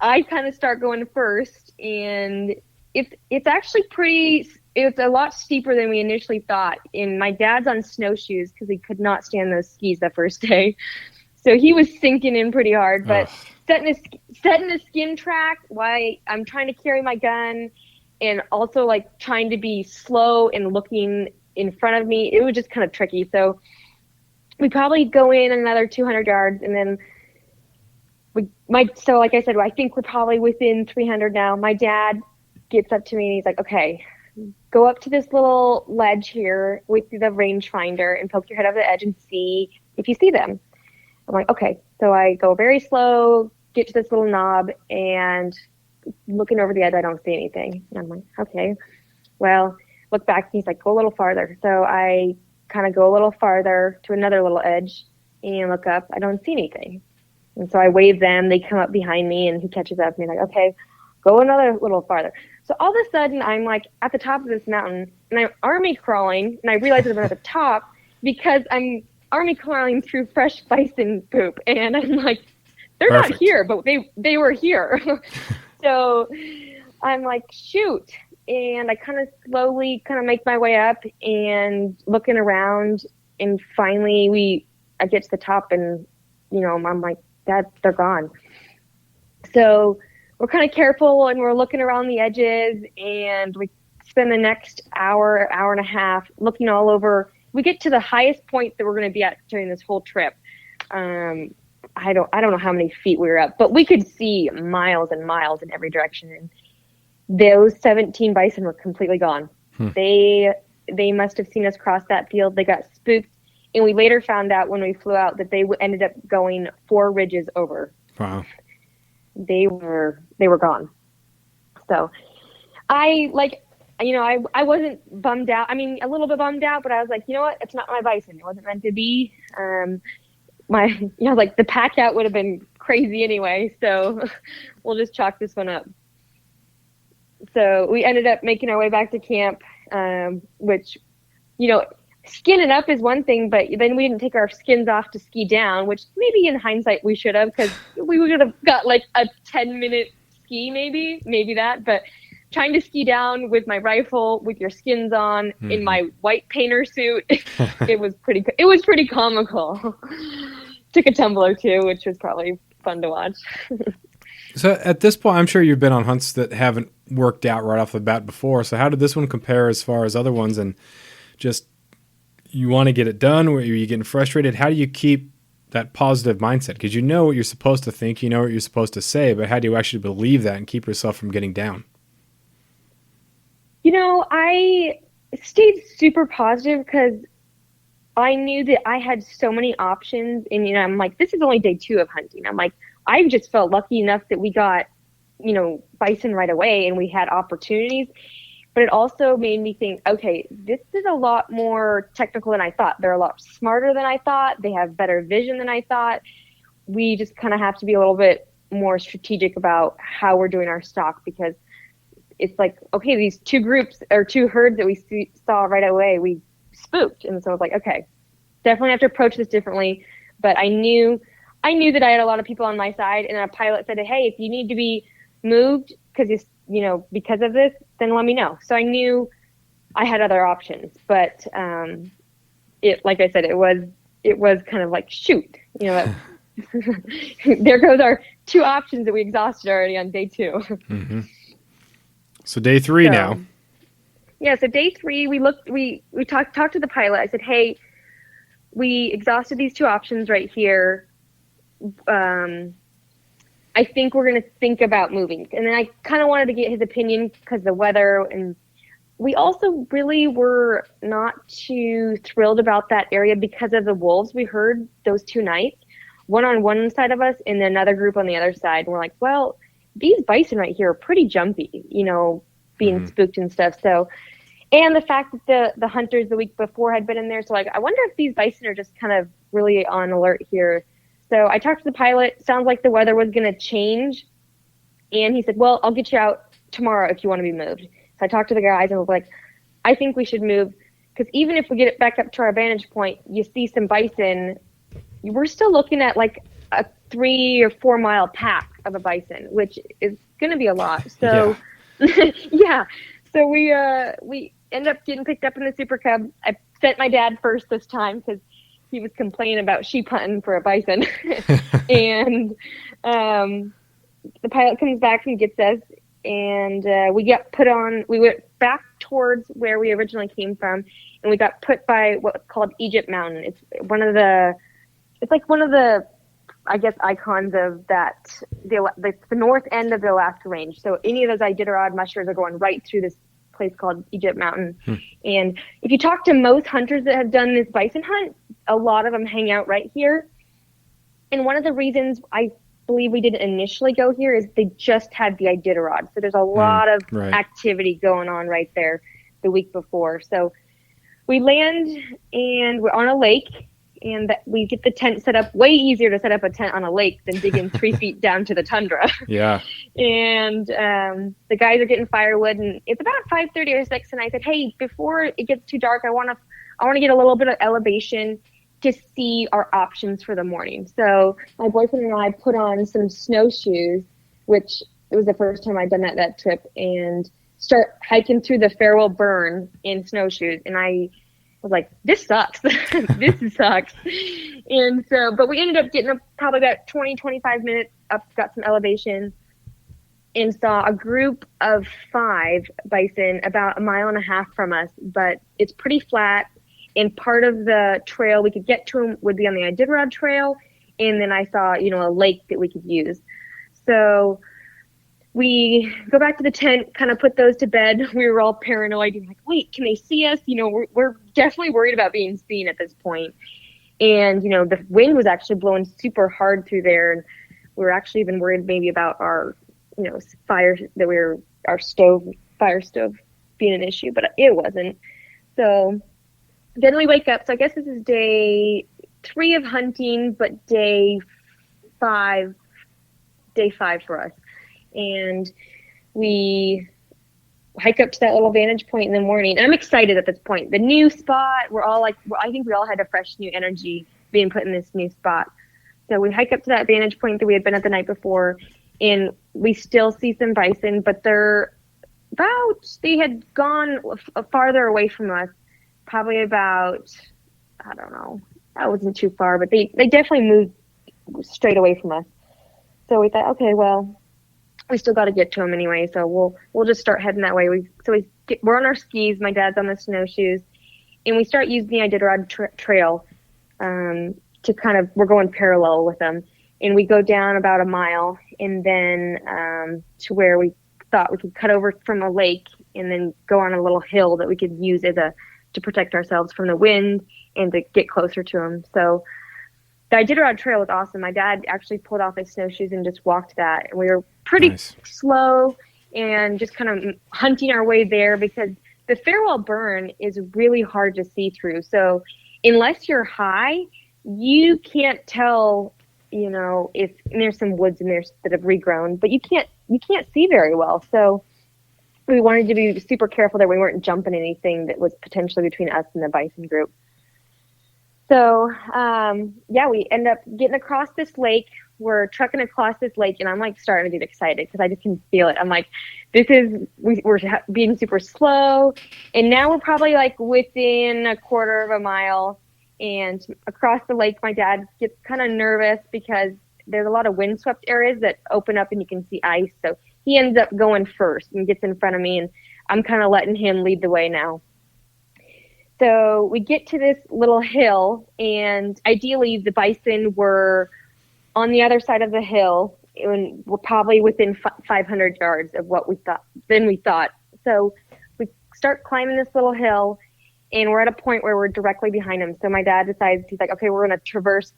I kind of start going first, and it's actually it's a lot steeper than we initially thought. And my dad's on snowshoes because he could not stand those skis the first day. So he was sinking in pretty hard, but setting a skin track while I'm trying to carry my gun and also like trying to be slow and looking in front of me, it was just kind of tricky. So we probably go in another 200 yards, and then so like I said, I think we're probably within 300 now. My dad gets up to me and he's like, okay, go up to this little ledge here with the rangefinder and poke your head over the edge and see if you see them. I'm like, okay. So I go very slow, get to this little knob, and looking over the edge, I don't see anything. And I'm like, okay, well, look back. And he's like, go a little farther. So I kind of go a little farther to another little edge and look up. I don't see anything. And so I wave them. They come up behind me, and he catches up and he's like, okay, go another little farther. So all of a sudden, I'm like at the top of this mountain, and I'm army crawling, and I realize that I'm at the top because I'm army crawling through fresh bison poop. And I'm like, they're Perfect. not here, but they were here. So I'm like, shoot. And I kind of slowly make my way up and looking around, and finally I get to the top, and I'm like, Dad, they're gone. So we're kind of careful, and we're looking around the edges, and we spend the next hour and a half looking all over. We get to the highest point that we're going to be at during this whole trip. I don't know how many feet we were up, but we could see miles and miles in every direction. And those 17 bison were completely gone. They must have seen us cross that field. They got spooked. And we later found out when we flew out that they ended up going 4 ridges over. Wow. they were gone. So I wasn't bummed out. I mean, a little bit bummed out, but I was like, you know what? It's not my bison. It wasn't meant to be. The pack out would have been crazy anyway. So we'll just chalk this one up. So we ended up making our way back to camp, which, skinning up is one thing, but then we didn't take our skins off to ski down, which maybe in hindsight we should have, because we would have got like a 10-minute ski, maybe that. But trying to ski down with my rifle, with your skins on, in my white painter suit, it was pretty comical. Took a tumble or two, which was probably fun to watch. So at this point, I'm sure you've been on hunts that haven't worked out right off the bat before. So how did this one compare as far as other ones? And just, you want to get it done, or are you getting frustrated? How do you keep that positive mindset? Because you know what you're supposed to think, you know what you're supposed to say, but how do you actually believe that and keep yourself from getting down? I stayed super positive because I knew that I had so many options, and I'm like, this is only day 2 of hunting. I'm like, I just felt lucky enough that we got, bison right away and we had opportunities. But it also made me think, okay, this is a lot more technical than I thought. They're a lot smarter than I thought. They have better vision than I thought. We just kind of have to be a little bit more strategic about how we're doing our stock, because it's like, okay, these 2 groups or 2 herds that we saw right away, we spooked. And so I was like, okay, definitely have to approach this differently. But I knew that I had a lot of people on my side, and a pilot said, hey, if you need to be moved because of this, then let me know. So I knew I had other options, but like I said, it was kind of like, shoot, there goes our 2 options that we exhausted already on day 2. Mm-hmm. So day 3 now. Yeah. So day 3, we talked to the pilot. I said, hey, we exhausted these 2 options right here. I think we're going to think about moving. And then I kind of wanted to get his opinion because the weather, and we also really were not too thrilled about that area because of the wolves we heard those 2 nights, one on one side of us and then another group on the other side. And we're like, well, these bison right here are pretty jumpy, being spooked and stuff. So, and the fact that the hunters the week before had been in there. So like, I wonder if these bison are just kind of really on alert here. So I talked to the pilot. Sounds like the weather was going to change. And he said, well, I'll get you out tomorrow if you want to be moved. So I talked to the guys and was like, I think we should move, because even if we get it back up to our vantage point, you see some bison, we're still looking at like a 3 or 4 mile pack of a bison, which is going to be a lot. So yeah. So we end up getting picked up in the Super Cub. I sent my dad first this time because he was complaining about sheep hunting for a bison. And the pilot comes back and gets us, and we went back towards where we originally came from, and we got put by what's called Egypt Mountain. It's one of the I guess icons of that, the north end of the Alaska range. So any of those Iditarod mushers are going right through this place called Egypt Mountain. And if you talk to most hunters that have done this bison hunt, a lot of them hang out right here. And one of the reasons I believe we didn't initially go here is they just had the Iditarod. So there's a lot of activity going on right there the week before. So we land and we're on a lake, and we get the tent set up. Way easier to set up a tent on a lake than digging 3 feet down to the tundra. Yeah. And the guys are getting firewood, and it's about 5:30 or 6. And I said, hey, before it gets too dark, I want to get a little bit of elevation to see our options for the morning. So my boyfriend and I put on some snowshoes, which it was the first time I'd done that trip, and start hiking through the Farewell Burn in snowshoes. And I was like, this sucks. This sucks. And so, but we ended up getting up probably about 20, 25 minutes up, got some elevation, and saw a group of 5 bison about 1.5 miles from us, but it's pretty flat. And part of the trail we could get to them would be on the Iditarod Trail. And then I saw, a lake that we could use. So we go back to the tent, kind of put those to bed. We were all paranoid and like, wait, can they see us? We're definitely worried about being seen at this point. And, the wind was actually blowing super hard through there. And We were actually even worried maybe about our, fire stove being an issue, but it wasn't. So then we wake up. So I guess this is day 3 of hunting, but day five for us. And we hike up to that little vantage point in the morning. And I'm excited at this point. The new spot, we're all like, I think we all had a fresh new energy being put in this new spot. So we hike up to that vantage point that we had been at the night before, and we still see some bison, but they had gone farther away from us, probably about, I don't know, that wasn't too far, but they definitely moved straight away from us. So we thought, okay, well, we still got to get to them anyway, so we'll just start heading that way. We're on our skis, my dad's on the snowshoes, and we start using the Iditarod trail to kind of, we're going parallel with them, and we go down about a mile, and then to where we thought we could cut over from a lake and then go on a little hill that we could use to protect ourselves from the wind and to get closer to them. So the Iditarod trail was awesome. My dad actually pulled off his snowshoes and just walked that, and we were pretty slow and just kind of hunting our way there, because the Farewell Burn is really hard to see through. So unless you're high, you can't tell, if there's some woods in there that have regrown, but you can't see very well. So we wanted to be super careful that we weren't jumping anything that was potentially between us and the bison group. So, we end up getting across this lake. We're trucking across this lake, and I'm like starting to get excited because I just can feel it. I'm like, we're being super slow, and now we're probably like within a quarter of a mile. And across the lake, my dad gets kind of nervous because there's a lot of windswept areas that open up and you can see ice. So he ends up going first and gets in front of me, and I'm kind of letting him lead the way now. So we get to this little hill, and ideally the bison were on the other side of the hill, and we're probably within 500 yards of what we thought. So we start climbing this little hill, and we're at a point where we're directly behind him. So my dad decides, he's like, okay, we're going to traverse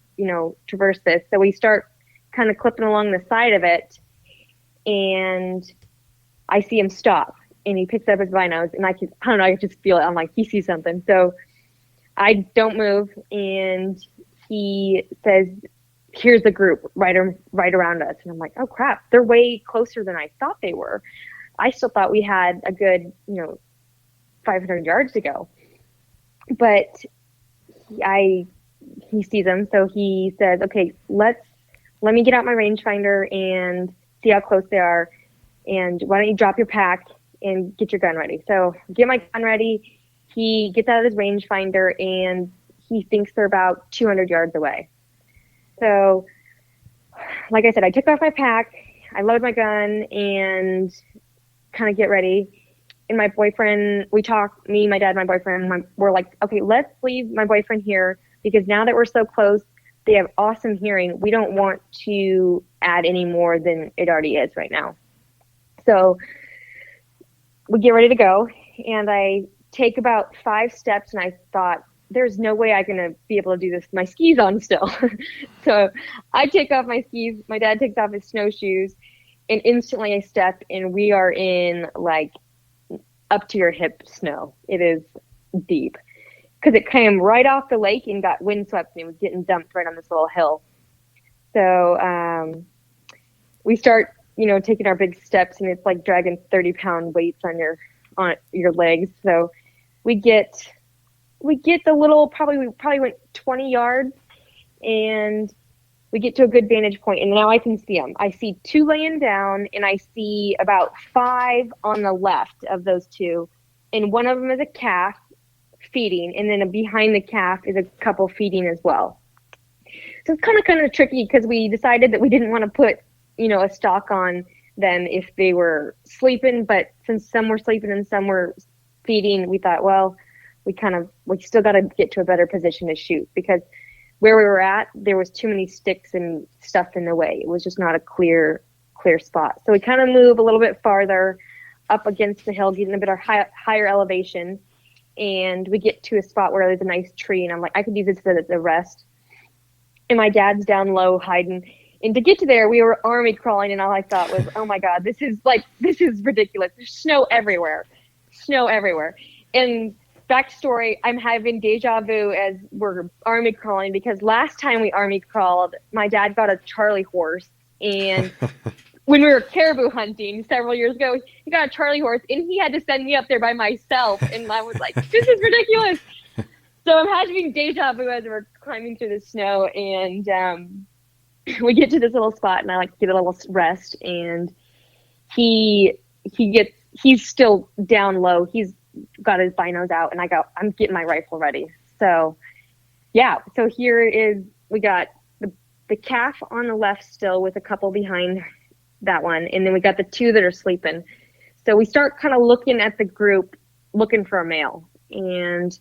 this. So we start kind of clipping along the side of it, and I see him stop, and he picks up his binos, and I just feel it. I'm like, he sees something. So I don't move, and he says, here's the group right around us. And I'm like, oh crap, they're way closer than I thought they were. I still thought we had a good, 500 yards to go. But he sees them, so he says, okay, let me get out my rangefinder and see how close they are, and why don't you drop your pack and get your gun ready. So get my gun ready. He gets out of his rangefinder, and he thinks they're about 200 yards away. So like I said, I took off my pack, I load my gun, and kind of get ready. And my boyfriend, we talk, me, my dad, my boyfriend, we're like, okay, let's leave my boyfriend here, because now that we're so close, they have awesome hearing. We don't want to add any more than it already is right now. So we get ready to go, and I take about 5 steps, and I thought, there's no way I'm going to be able to do this with my skis on still. So I take off my skis, my dad takes off his snowshoes, and instantly I step, and we are in like up to your hip snow. It is deep, because it came right off the lake and got windswept, and it was getting dumped right on this little hill. So we start, taking our big steps, and it's like dragging 30-pound weights on your legs. So we get the little, we probably went 20 yards, and we get to a good vantage point, and now I can see them. I see 2 laying down, and I see about 5 on the left of those 2, and one of them is a calf feeding, and then behind the calf is a couple feeding as well. So it's kind of tricky, because we decided that we didn't want to put, a stalk on them if they were sleeping, but since some were sleeping and some were feeding, we thought, well, we still got to get to a better position to shoot, because where we were at, there was too many sticks and stuff in the way. It was just not a clear spot. So we kind of move a little bit farther up against the hill, getting a bit of higher elevation, and we get to a spot where there's a nice tree, and I'm like, I could use this as a rest. And my dad's down low hiding, And to get to there, we were army crawling, and all I thought was, oh my God, this is ridiculous. There's snow everywhere. And backstory, I'm having deja vu as we're army crawling, because last time we army crawled, my dad got a Charlie horse, and when we were caribou hunting several years ago, he got a Charlie horse, and he had to send me up there by myself, and I was like, this is ridiculous. So I'm having deja vu as we're climbing through the snow, and we get to this little spot, and I like get a little rest, and he's still down low. He's got his binos out, and I'm getting my rifle ready. So yeah, so here is, we got the calf on the left still with a couple behind that one, and then we got the two that are sleeping. So we start kind of looking at the group, looking for a male, and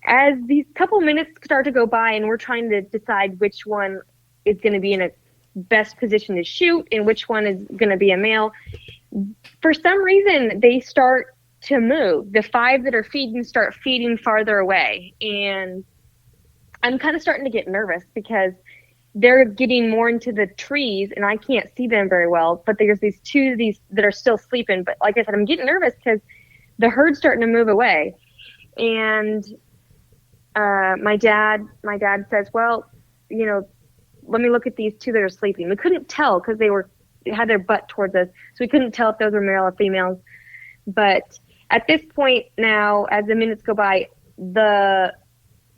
as these couple minutes start to go by, and we're trying to decide which one is going to be in a best position to shoot and which one is going to be a male, for some reason they start to move. The 5 that are feeding start feeding farther away, and I'm kind of starting to get nervous because they're getting more into the trees and I can't see them very well, but there's these 2 of these that are still sleeping. But like I said, I'm getting nervous because the herd's starting to move away. And my dad says, well, let me look at these 2 that are sleeping. We couldn't tell because they had their butt towards us, so we couldn't tell if those were male or females. But at this point now, as the minutes go by, the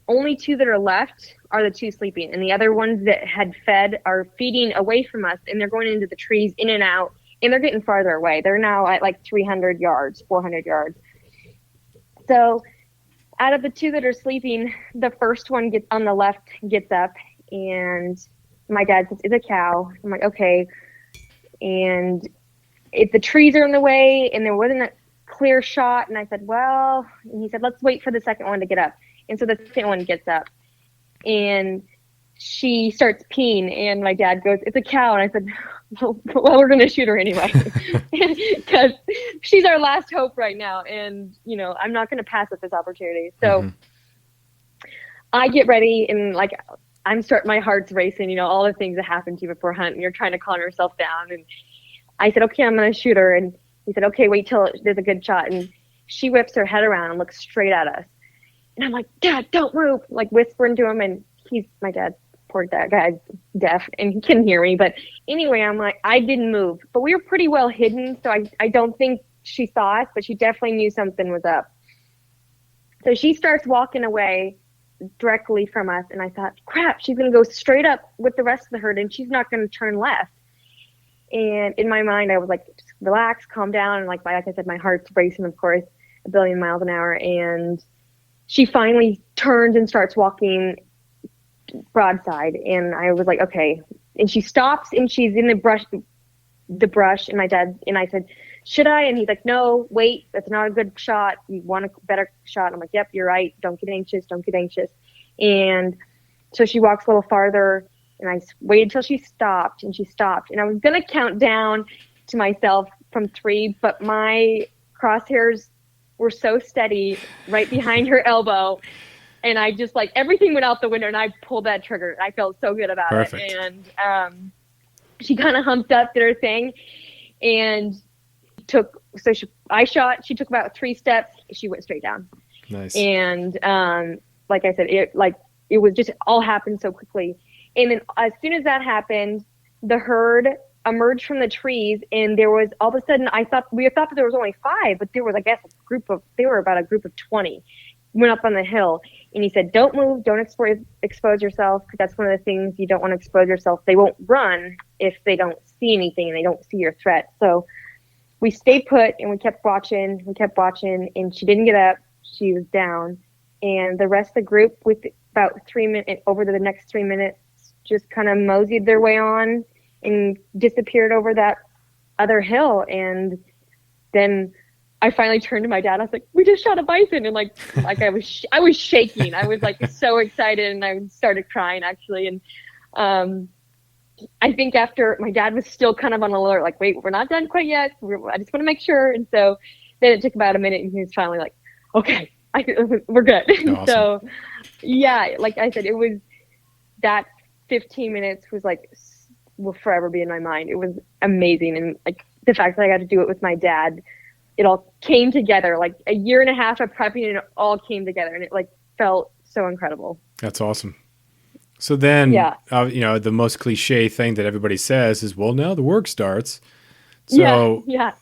only 2 that are left are the 2 sleeping, and the other ones that had fed are feeding away from us, and they're going into the trees, in and out, and they're getting farther away. They're now at like 300 yards, 400 yards. So out of the 2 that are sleeping, the first one on the left gets up, and my dad says, it's a cow. I'm like, okay. And if the trees are in the way and there wasn't a clear shot, and I said, well, and he said, let's wait for the second one to get up. And so the second one gets up, and she starts peeing, and my dad goes, it's a cow. And I said, well, we're going to shoot her anyway, because she's our last hope right now. And, I'm not going to pass up this opportunity. So I get ready, and my heart's racing, all the things that happen to you before hunt, and you're trying to calm yourself down. And I said, okay, I'm going to shoot her. And he said, okay, wait till there's a good shot. And she whips her head around and looks straight at us. And I'm like, Dad, don't move, whispering to him. And my dad, poor dad, guy's deaf and he couldn't hear me. But anyway, I'm like, I didn't move, but we were pretty well hidden. So I don't think she saw us, but she definitely knew something was up. So she starts walking away directly from us. And I thought, crap, she's going to go straight up with the rest of the herd, and she's not going to turn left. And in my mind, I was like, just relax, calm down. And like I said, my heart's racing, of course, a billion miles an hour. And she finally turns and starts walking broadside. And I was like, okay. And she stops, and she's in the brush. And my dad, and I said, should I? And he's like, no, wait, that's not a good shot. You want a better shot. I'm like, yep, you're right. Don't get anxious. And so she walks a little farther, and I waited till she stopped, and she stopped. And I was going to count down to myself from 3, but my crosshairs were so steady right behind her elbow. And I just everything went out the window, and I pulled that trigger. I felt so good about Perfect. it. And she kind of humped up, did her thing, and I shot. She took about 3 steps. She went straight down. Nice. And like I said, it was just all happened so quickly. And then as soon as that happened, the herd emerged from the trees, and there was all of a sudden, we thought that there was only 5, but there was, I guess, they were about a group of 20. Went up on the hill, and he said, don't move, don't expose yourself, because that's one of the things, you don't want to expose yourself. They won't run if they don't see anything and they don't see your threat. So we stayed put, and we kept watching, and she didn't get up. She was down, and the rest of the group, with about 3 minutes, over the next 3 minutes, just kind of moseyed their way on and disappeared over that other hill. And then I finally turned to my dad. I was like, we just shot a bison. And I was shaking. I was so excited, and I started crying actually. And I think after, my dad was still kind of on alert, wait, we're not done quite yet. I just want to make sure. And so then it took about a minute, and he was finally like, okay, we're good. Awesome. So yeah, like I said, it was that 15 minutes was will forever be in my mind. It was amazing. And like the fact that I got to do it with my dad, it all came together, like a year and a half of prepping, and it all came together, and it like felt so incredible. That's awesome. So then, Yeah. The most cliche thing that everybody says is, well, now the work starts. So yeah.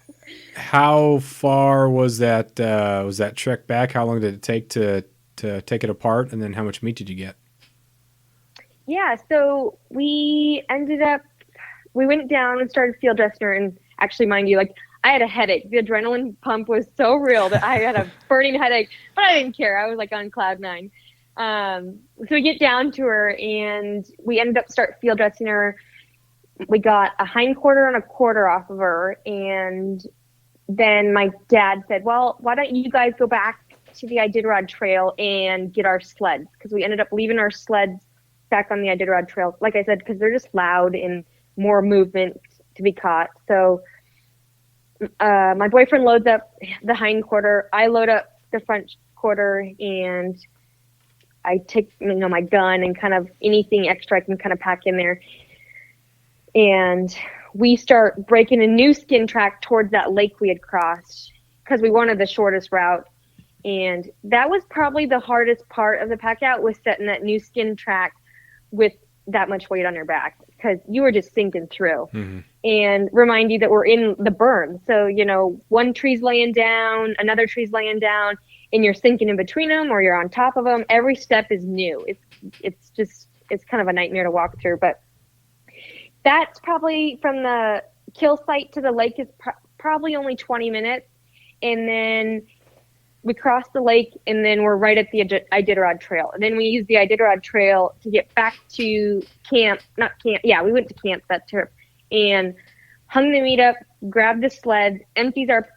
How far was that trek back? How long did it take to take it apart? And then how much meat did you get? Yeah. So we went down and started field dressing her. And actually, mind you, like I had a headache. The adrenaline pump was so real that I had a burning headache, but I didn't care. I was like on cloud nine. So we get down to her and we ended up start field dressing her. We got a hind quarter and a quarter off of her. And then my dad said, well, why don't you guys go back to the Iditarod Trail and get our sleds? Because we ended up leaving our sleds back on the Iditarod Trail, like I said, because they're just loud and more movement to be caught. So my boyfriend loads up the hind quarter. I load up the front quarter, and I take my gun and kind of anything extra I can kind of pack in there. And we start breaking a new skin track towards that lake we had crossed because we wanted the shortest route. And that was probably the hardest part of the pack out, was setting that new skin track with that much weight on your back, because you were just sinking through. Mm-hmm. And remind you that we're in the burn. So, one tree's laying down, another tree's laying down, and you're sinking in between them or you're on top of them. Every step is new. It's kind of a nightmare to walk through. But that's probably from the kill site to the lake is probably only 20 minutes. And then we cross the lake, and then we're right at the Iditarod Trail. And then we use the Iditarod Trail to get back to camp. Not camp. Yeah, we went to camp that trip and hung the meat up, grabbed the sled, emptied our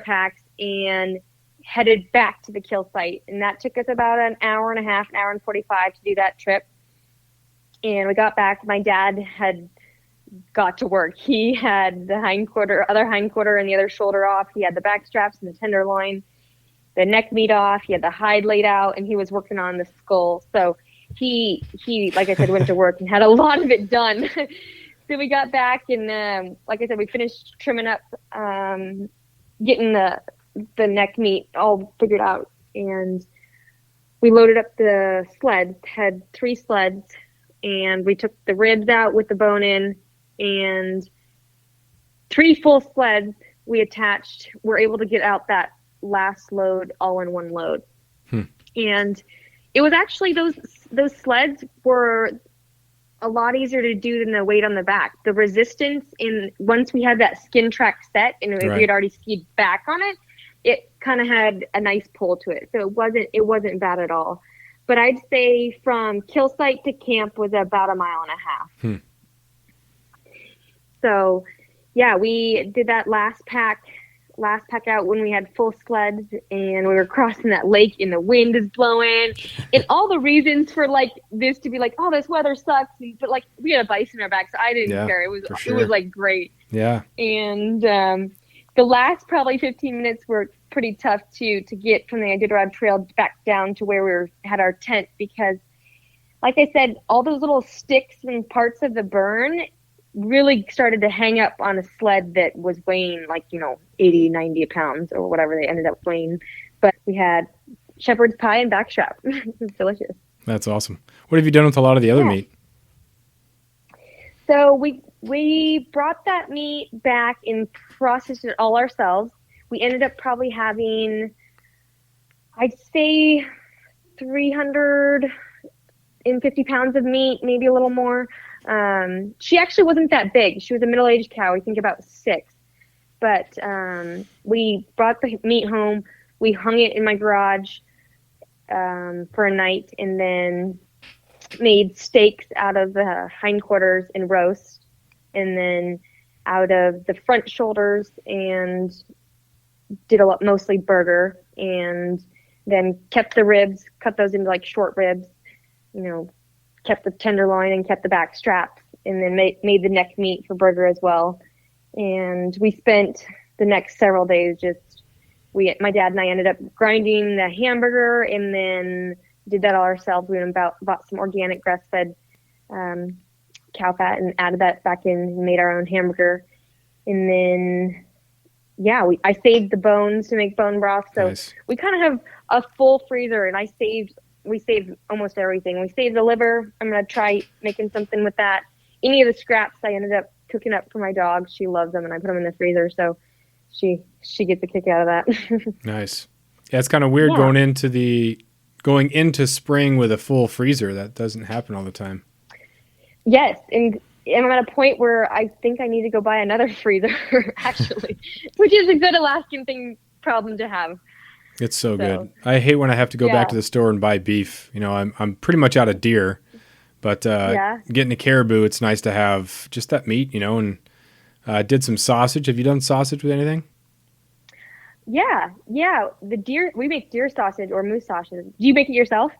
packs, and headed back to the kill site. And that took us about an hour and a half, an hour and 45 to do that trip. And we got back. My dad had got to work. He had the other hind quarter and the other shoulder off. He had the back straps and the tenderloin, the neck meat off. He had the hide laid out, and he was working on the skull. So he like I said, went to work and had a lot of it done. So we got back, and like I said, we finished trimming up, getting the neck meat all figured out, and we loaded up the sleds. Had 3 sleds, and we took the ribs out with the bone in, and 3 full sleds we attached. We're able to get out that last load all in one load. And it was actually those sleds were a lot easier to do than the weight on the back. The resistance once we had that skin track set and we had already skied back on it, it kind of had a nice pull to it. So it wasn't bad at all. But I'd say from kill site to camp was about 1.5 miles. So yeah, we did that last pack out when we had full sleds, and we were crossing that lake and the wind is blowing, and all the reasons for like this to be like, oh, this weather sucks, but like we had a bison in our back, so I didn't care. It was like great. Yeah. And the last probably 15 minutes were pretty tough to get from the Iditarod Trail back down to where we had our tent, because like I said, all those little sticks and parts of the burn really started to hang up on a sled that was weighing like 80, 90 pounds or whatever they ended up weighing. But we had shepherd's pie and backstrap. It was delicious. That's awesome. What have you done with a lot of the other meat? So we brought that meat back and processed it all ourselves. We ended up probably having, I'd say, 350 pounds of meat, maybe a little more. She actually wasn't that big. She was a middle-aged cow. I think about 6. But we brought the meat home. We hung it in my garage for a night, and then made steaks out of the hindquarters and roast, and then out of the front shoulders, and did mostly burger, and then kept the ribs, cut those into like short ribs, kept the tenderloin and kept the back straps, and then made the neck meat for burger as well. And we spent the next several days my dad and I ended up grinding the hamburger, and then did that all ourselves. We went bought some organic grass-fed cow fat and added that back in and made our own hamburger. And then, yeah, I saved the bones to make bone broth. So Nice. we kind of have a full freezer, and we saved almost everything. We saved the liver. I'm going to try making something with that. Any of the scraps I ended up cooking up for my dog. She loves them, and I put them in the freezer. So she gets a kick out of that. Nice. Yeah, it's kind of weird going into spring with a full freezer. That doesn't happen all the time. Yes, and I'm at a point where I think I need to go buy another freezer, actually, which is a good Alaskan problem to have. It's so good. I hate when I have to go back to the store and buy beef. You know, I'm pretty much out of deer, but getting a caribou, it's nice to have just that meat, you know, and did some sausage. Have you done sausage with anything? Yeah. We make deer sausage or moose sausage. Do you make it yourself?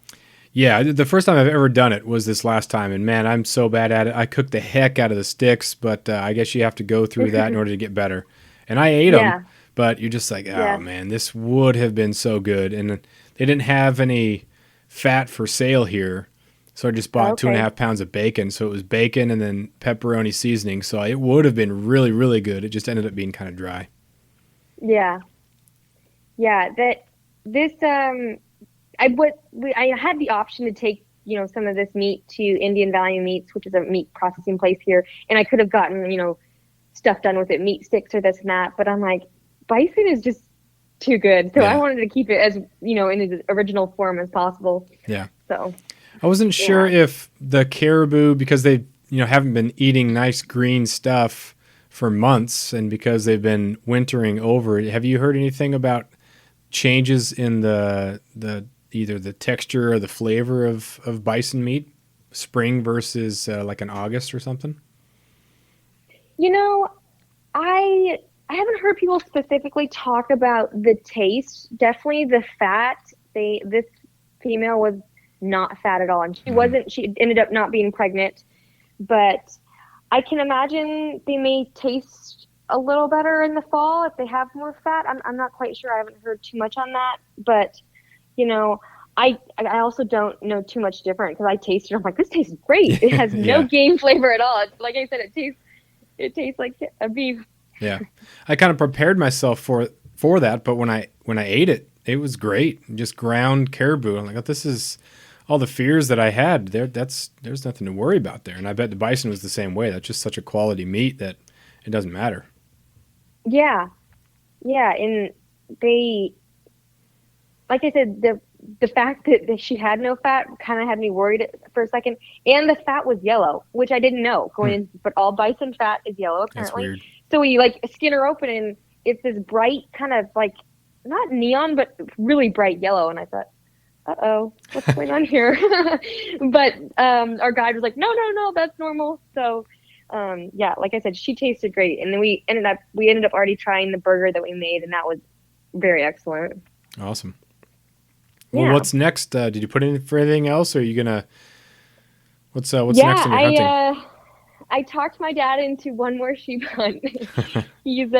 Yeah, the first time I've ever done it was this last time, and man, I'm so bad at it. I cooked the heck out of the sticks, but I guess you have to go through that in order to get better. And I ate them, but you're just like, oh man, this would have been so good. And they didn't have any fat for sale here, so I just bought 2.5 pounds of bacon. So it was bacon and then pepperoni seasoning. So it would have been really, really good. It just ended up being kind of dry. Yeah. I had the option to take, you know, some of this meat to Indian Value Meats, which is a meat processing place here, and I could have gotten, you know, stuff done with it, meat sticks or this and that, but I'm like, bison is just too good, so I wanted to keep it as, you know, in its original form as possible. Yeah. So I wasn't sure if the caribou, because they, you know, haven't been eating nice green stuff for months, and because they've been wintering over, have you heard anything about changes in the either the texture or the flavor of bison meat, spring versus like an August or something? You know, I haven't heard people specifically talk about the taste. Definitely the fat. This female was not fat at all, and she ended up not being pregnant, but I can imagine they may taste a little better in the fall if they have more fat. I'm not quite sure. I haven't heard too much on that, but you know, I also don't know too much different because I tasted it. I'm like, this tastes great. It has no game flavor at all. It's, like I said, it tastes like a beef. Yeah, I kind of prepared myself for that, but when I ate it, it was great. Just ground caribou. I'm like, oh, this is all the fears that I had. There's nothing to worry about there. And I bet the bison was the same way. That's just such a quality meat that it doesn't matter. Yeah, and they, like I said, the fact that she had no fat kind of had me worried for a second, and the fat was yellow, which I didn't know going in. But all bison fat is yellow apparently. That's weird. So we like skin her open, and it's this bright kind of like not neon, but really bright yellow. And I thought, uh-oh, what's going on here? But our guide was like, no, that's normal. So. Like I said, she tasted great, and then we ended up already trying the burger that we made, and that was very excellent. Awesome. Well, what's next? Did you put in for anything else, or are you gonna? What's next in your hunting? I talked my dad into one more sheep hunt. He's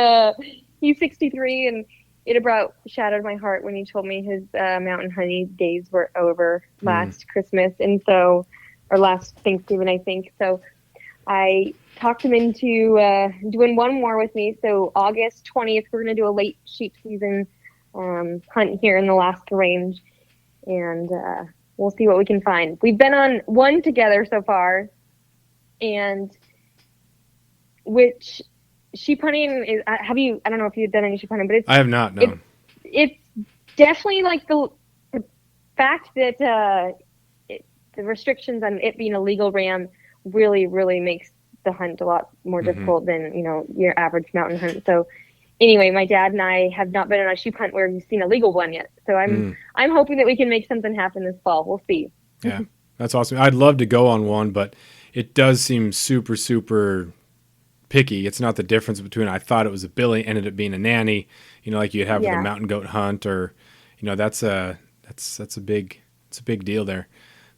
63, and it about shattered my heart when he told me his mountain hunting days were over last Christmas, and so, or last Thanksgiving, I think. So I talked him into doing one more with me. So August 20th, we're going to do a late sheep season hunt here in the Alaska Range, and we'll see what we can find. We've been on one together so far, and which sheep hunting is. I don't know if you've done any sheep hunting, but I have not. No. It's definitely like the fact that the restrictions on it being a legal ram really, really makes the hunt a lot more difficult than, you know, your average mountain hunt. So anyway, my dad and I have not been on a sheep hunt where we've seen a legal one yet. So I'm hoping that we can make something happen this fall. We'll see. Yeah, that's awesome. I'd love to go on one, but it does seem super, super picky. It's not the difference between I thought it was a billy, ended up being a nanny, you know, like you'd have with a mountain goat hunt, or, you know, that's a big deal there.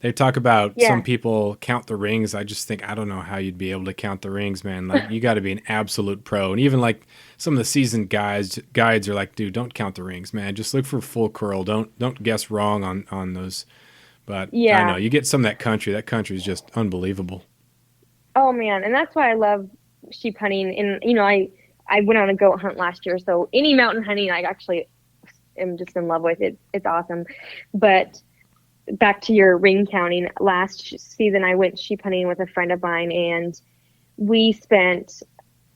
They talk about some people count the rings. I just think, I don't know how you'd be able to count the rings, man. Like, you got to be an absolute pro. And even like some of the seasoned guides are like, dude, don't count the rings, man. Just look for full curl. Don't guess wrong on those. But I know you get some of that country. That country is just unbelievable. Oh man, and that's why I love sheep hunting. And I went on a goat hunt last year, so any mountain hunting I actually am just in love with. It's awesome. But back to your ring counting, last season I went sheep hunting with a friend of mine, and we spent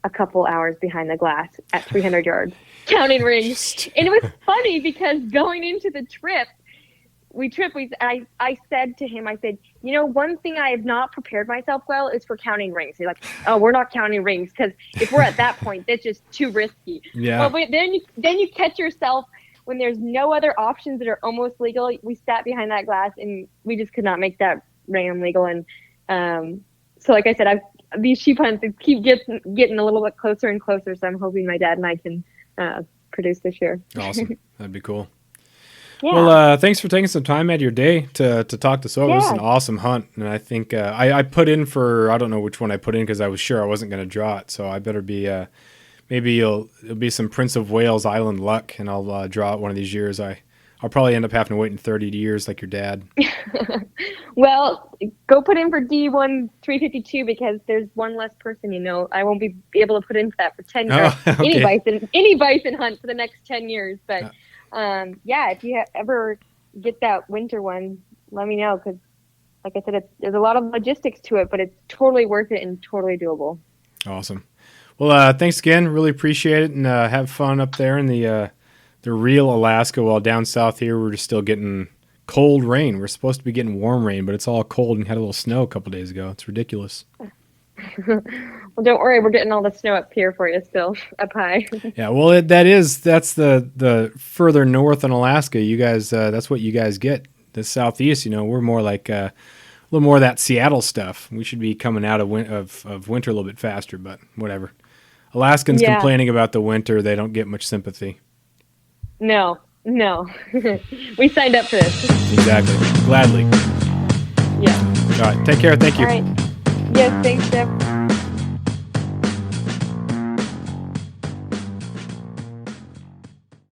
a couple hours behind the glass at 300 yards counting rings. And it was funny because going into the trip, I said to him, I said, one thing I have not prepared myself well is for counting rings. He's like, oh, we're not counting rings because if we're at that point, that's just too risky. Yeah. Well, but then you catch yourself when there's no other options that are almost legal. We sat behind that glass and we just could not make that ram legal. And so like I said, these sheep hunts keep getting a little bit closer and closer. So I'm hoping my dad and I can produce this year. Awesome. That'd be cool. Yeah. Well, thanks for taking some time out of your day to talk to us over. Yeah. This is an awesome hunt. And I think I put in for, I don't know which one I put in because I was sure I wasn't going to draw it. So I better be, maybe it'll be some Prince of Wales Island luck, and I'll draw it one of these years. I'll probably end up having to wait in 30 years like your dad. Well, go put in for D1 352 because there's one less person. I won't be able to put in for that for 10 years. Okay. Any bison hunt for the next 10 years. But if you ever get that winter one, let me know because, like I said, there's a lot of logistics to it, but it's totally worth it and totally doable. Awesome. Well, thanks again. Really appreciate it, and have fun up there in the real Alaska. While down south here, we're just still getting cold rain. We're supposed to be getting warm rain, but it's all cold and had a little snow a couple days ago. It's ridiculous. Well, don't worry. We're getting all the snow up here for you still, up high. Yeah, well, that's the further north in Alaska. You guys, that's what you guys get. The southeast, we're more like a little more of that Seattle stuff. We should be coming out of winter a little bit faster, but whatever. Alaskans complaining about the winter. They don't get much sympathy. No. We signed up for this. Exactly. Gladly. Yeah. All right. Take care. Thank you. All right. Yes, thanks, Jeff.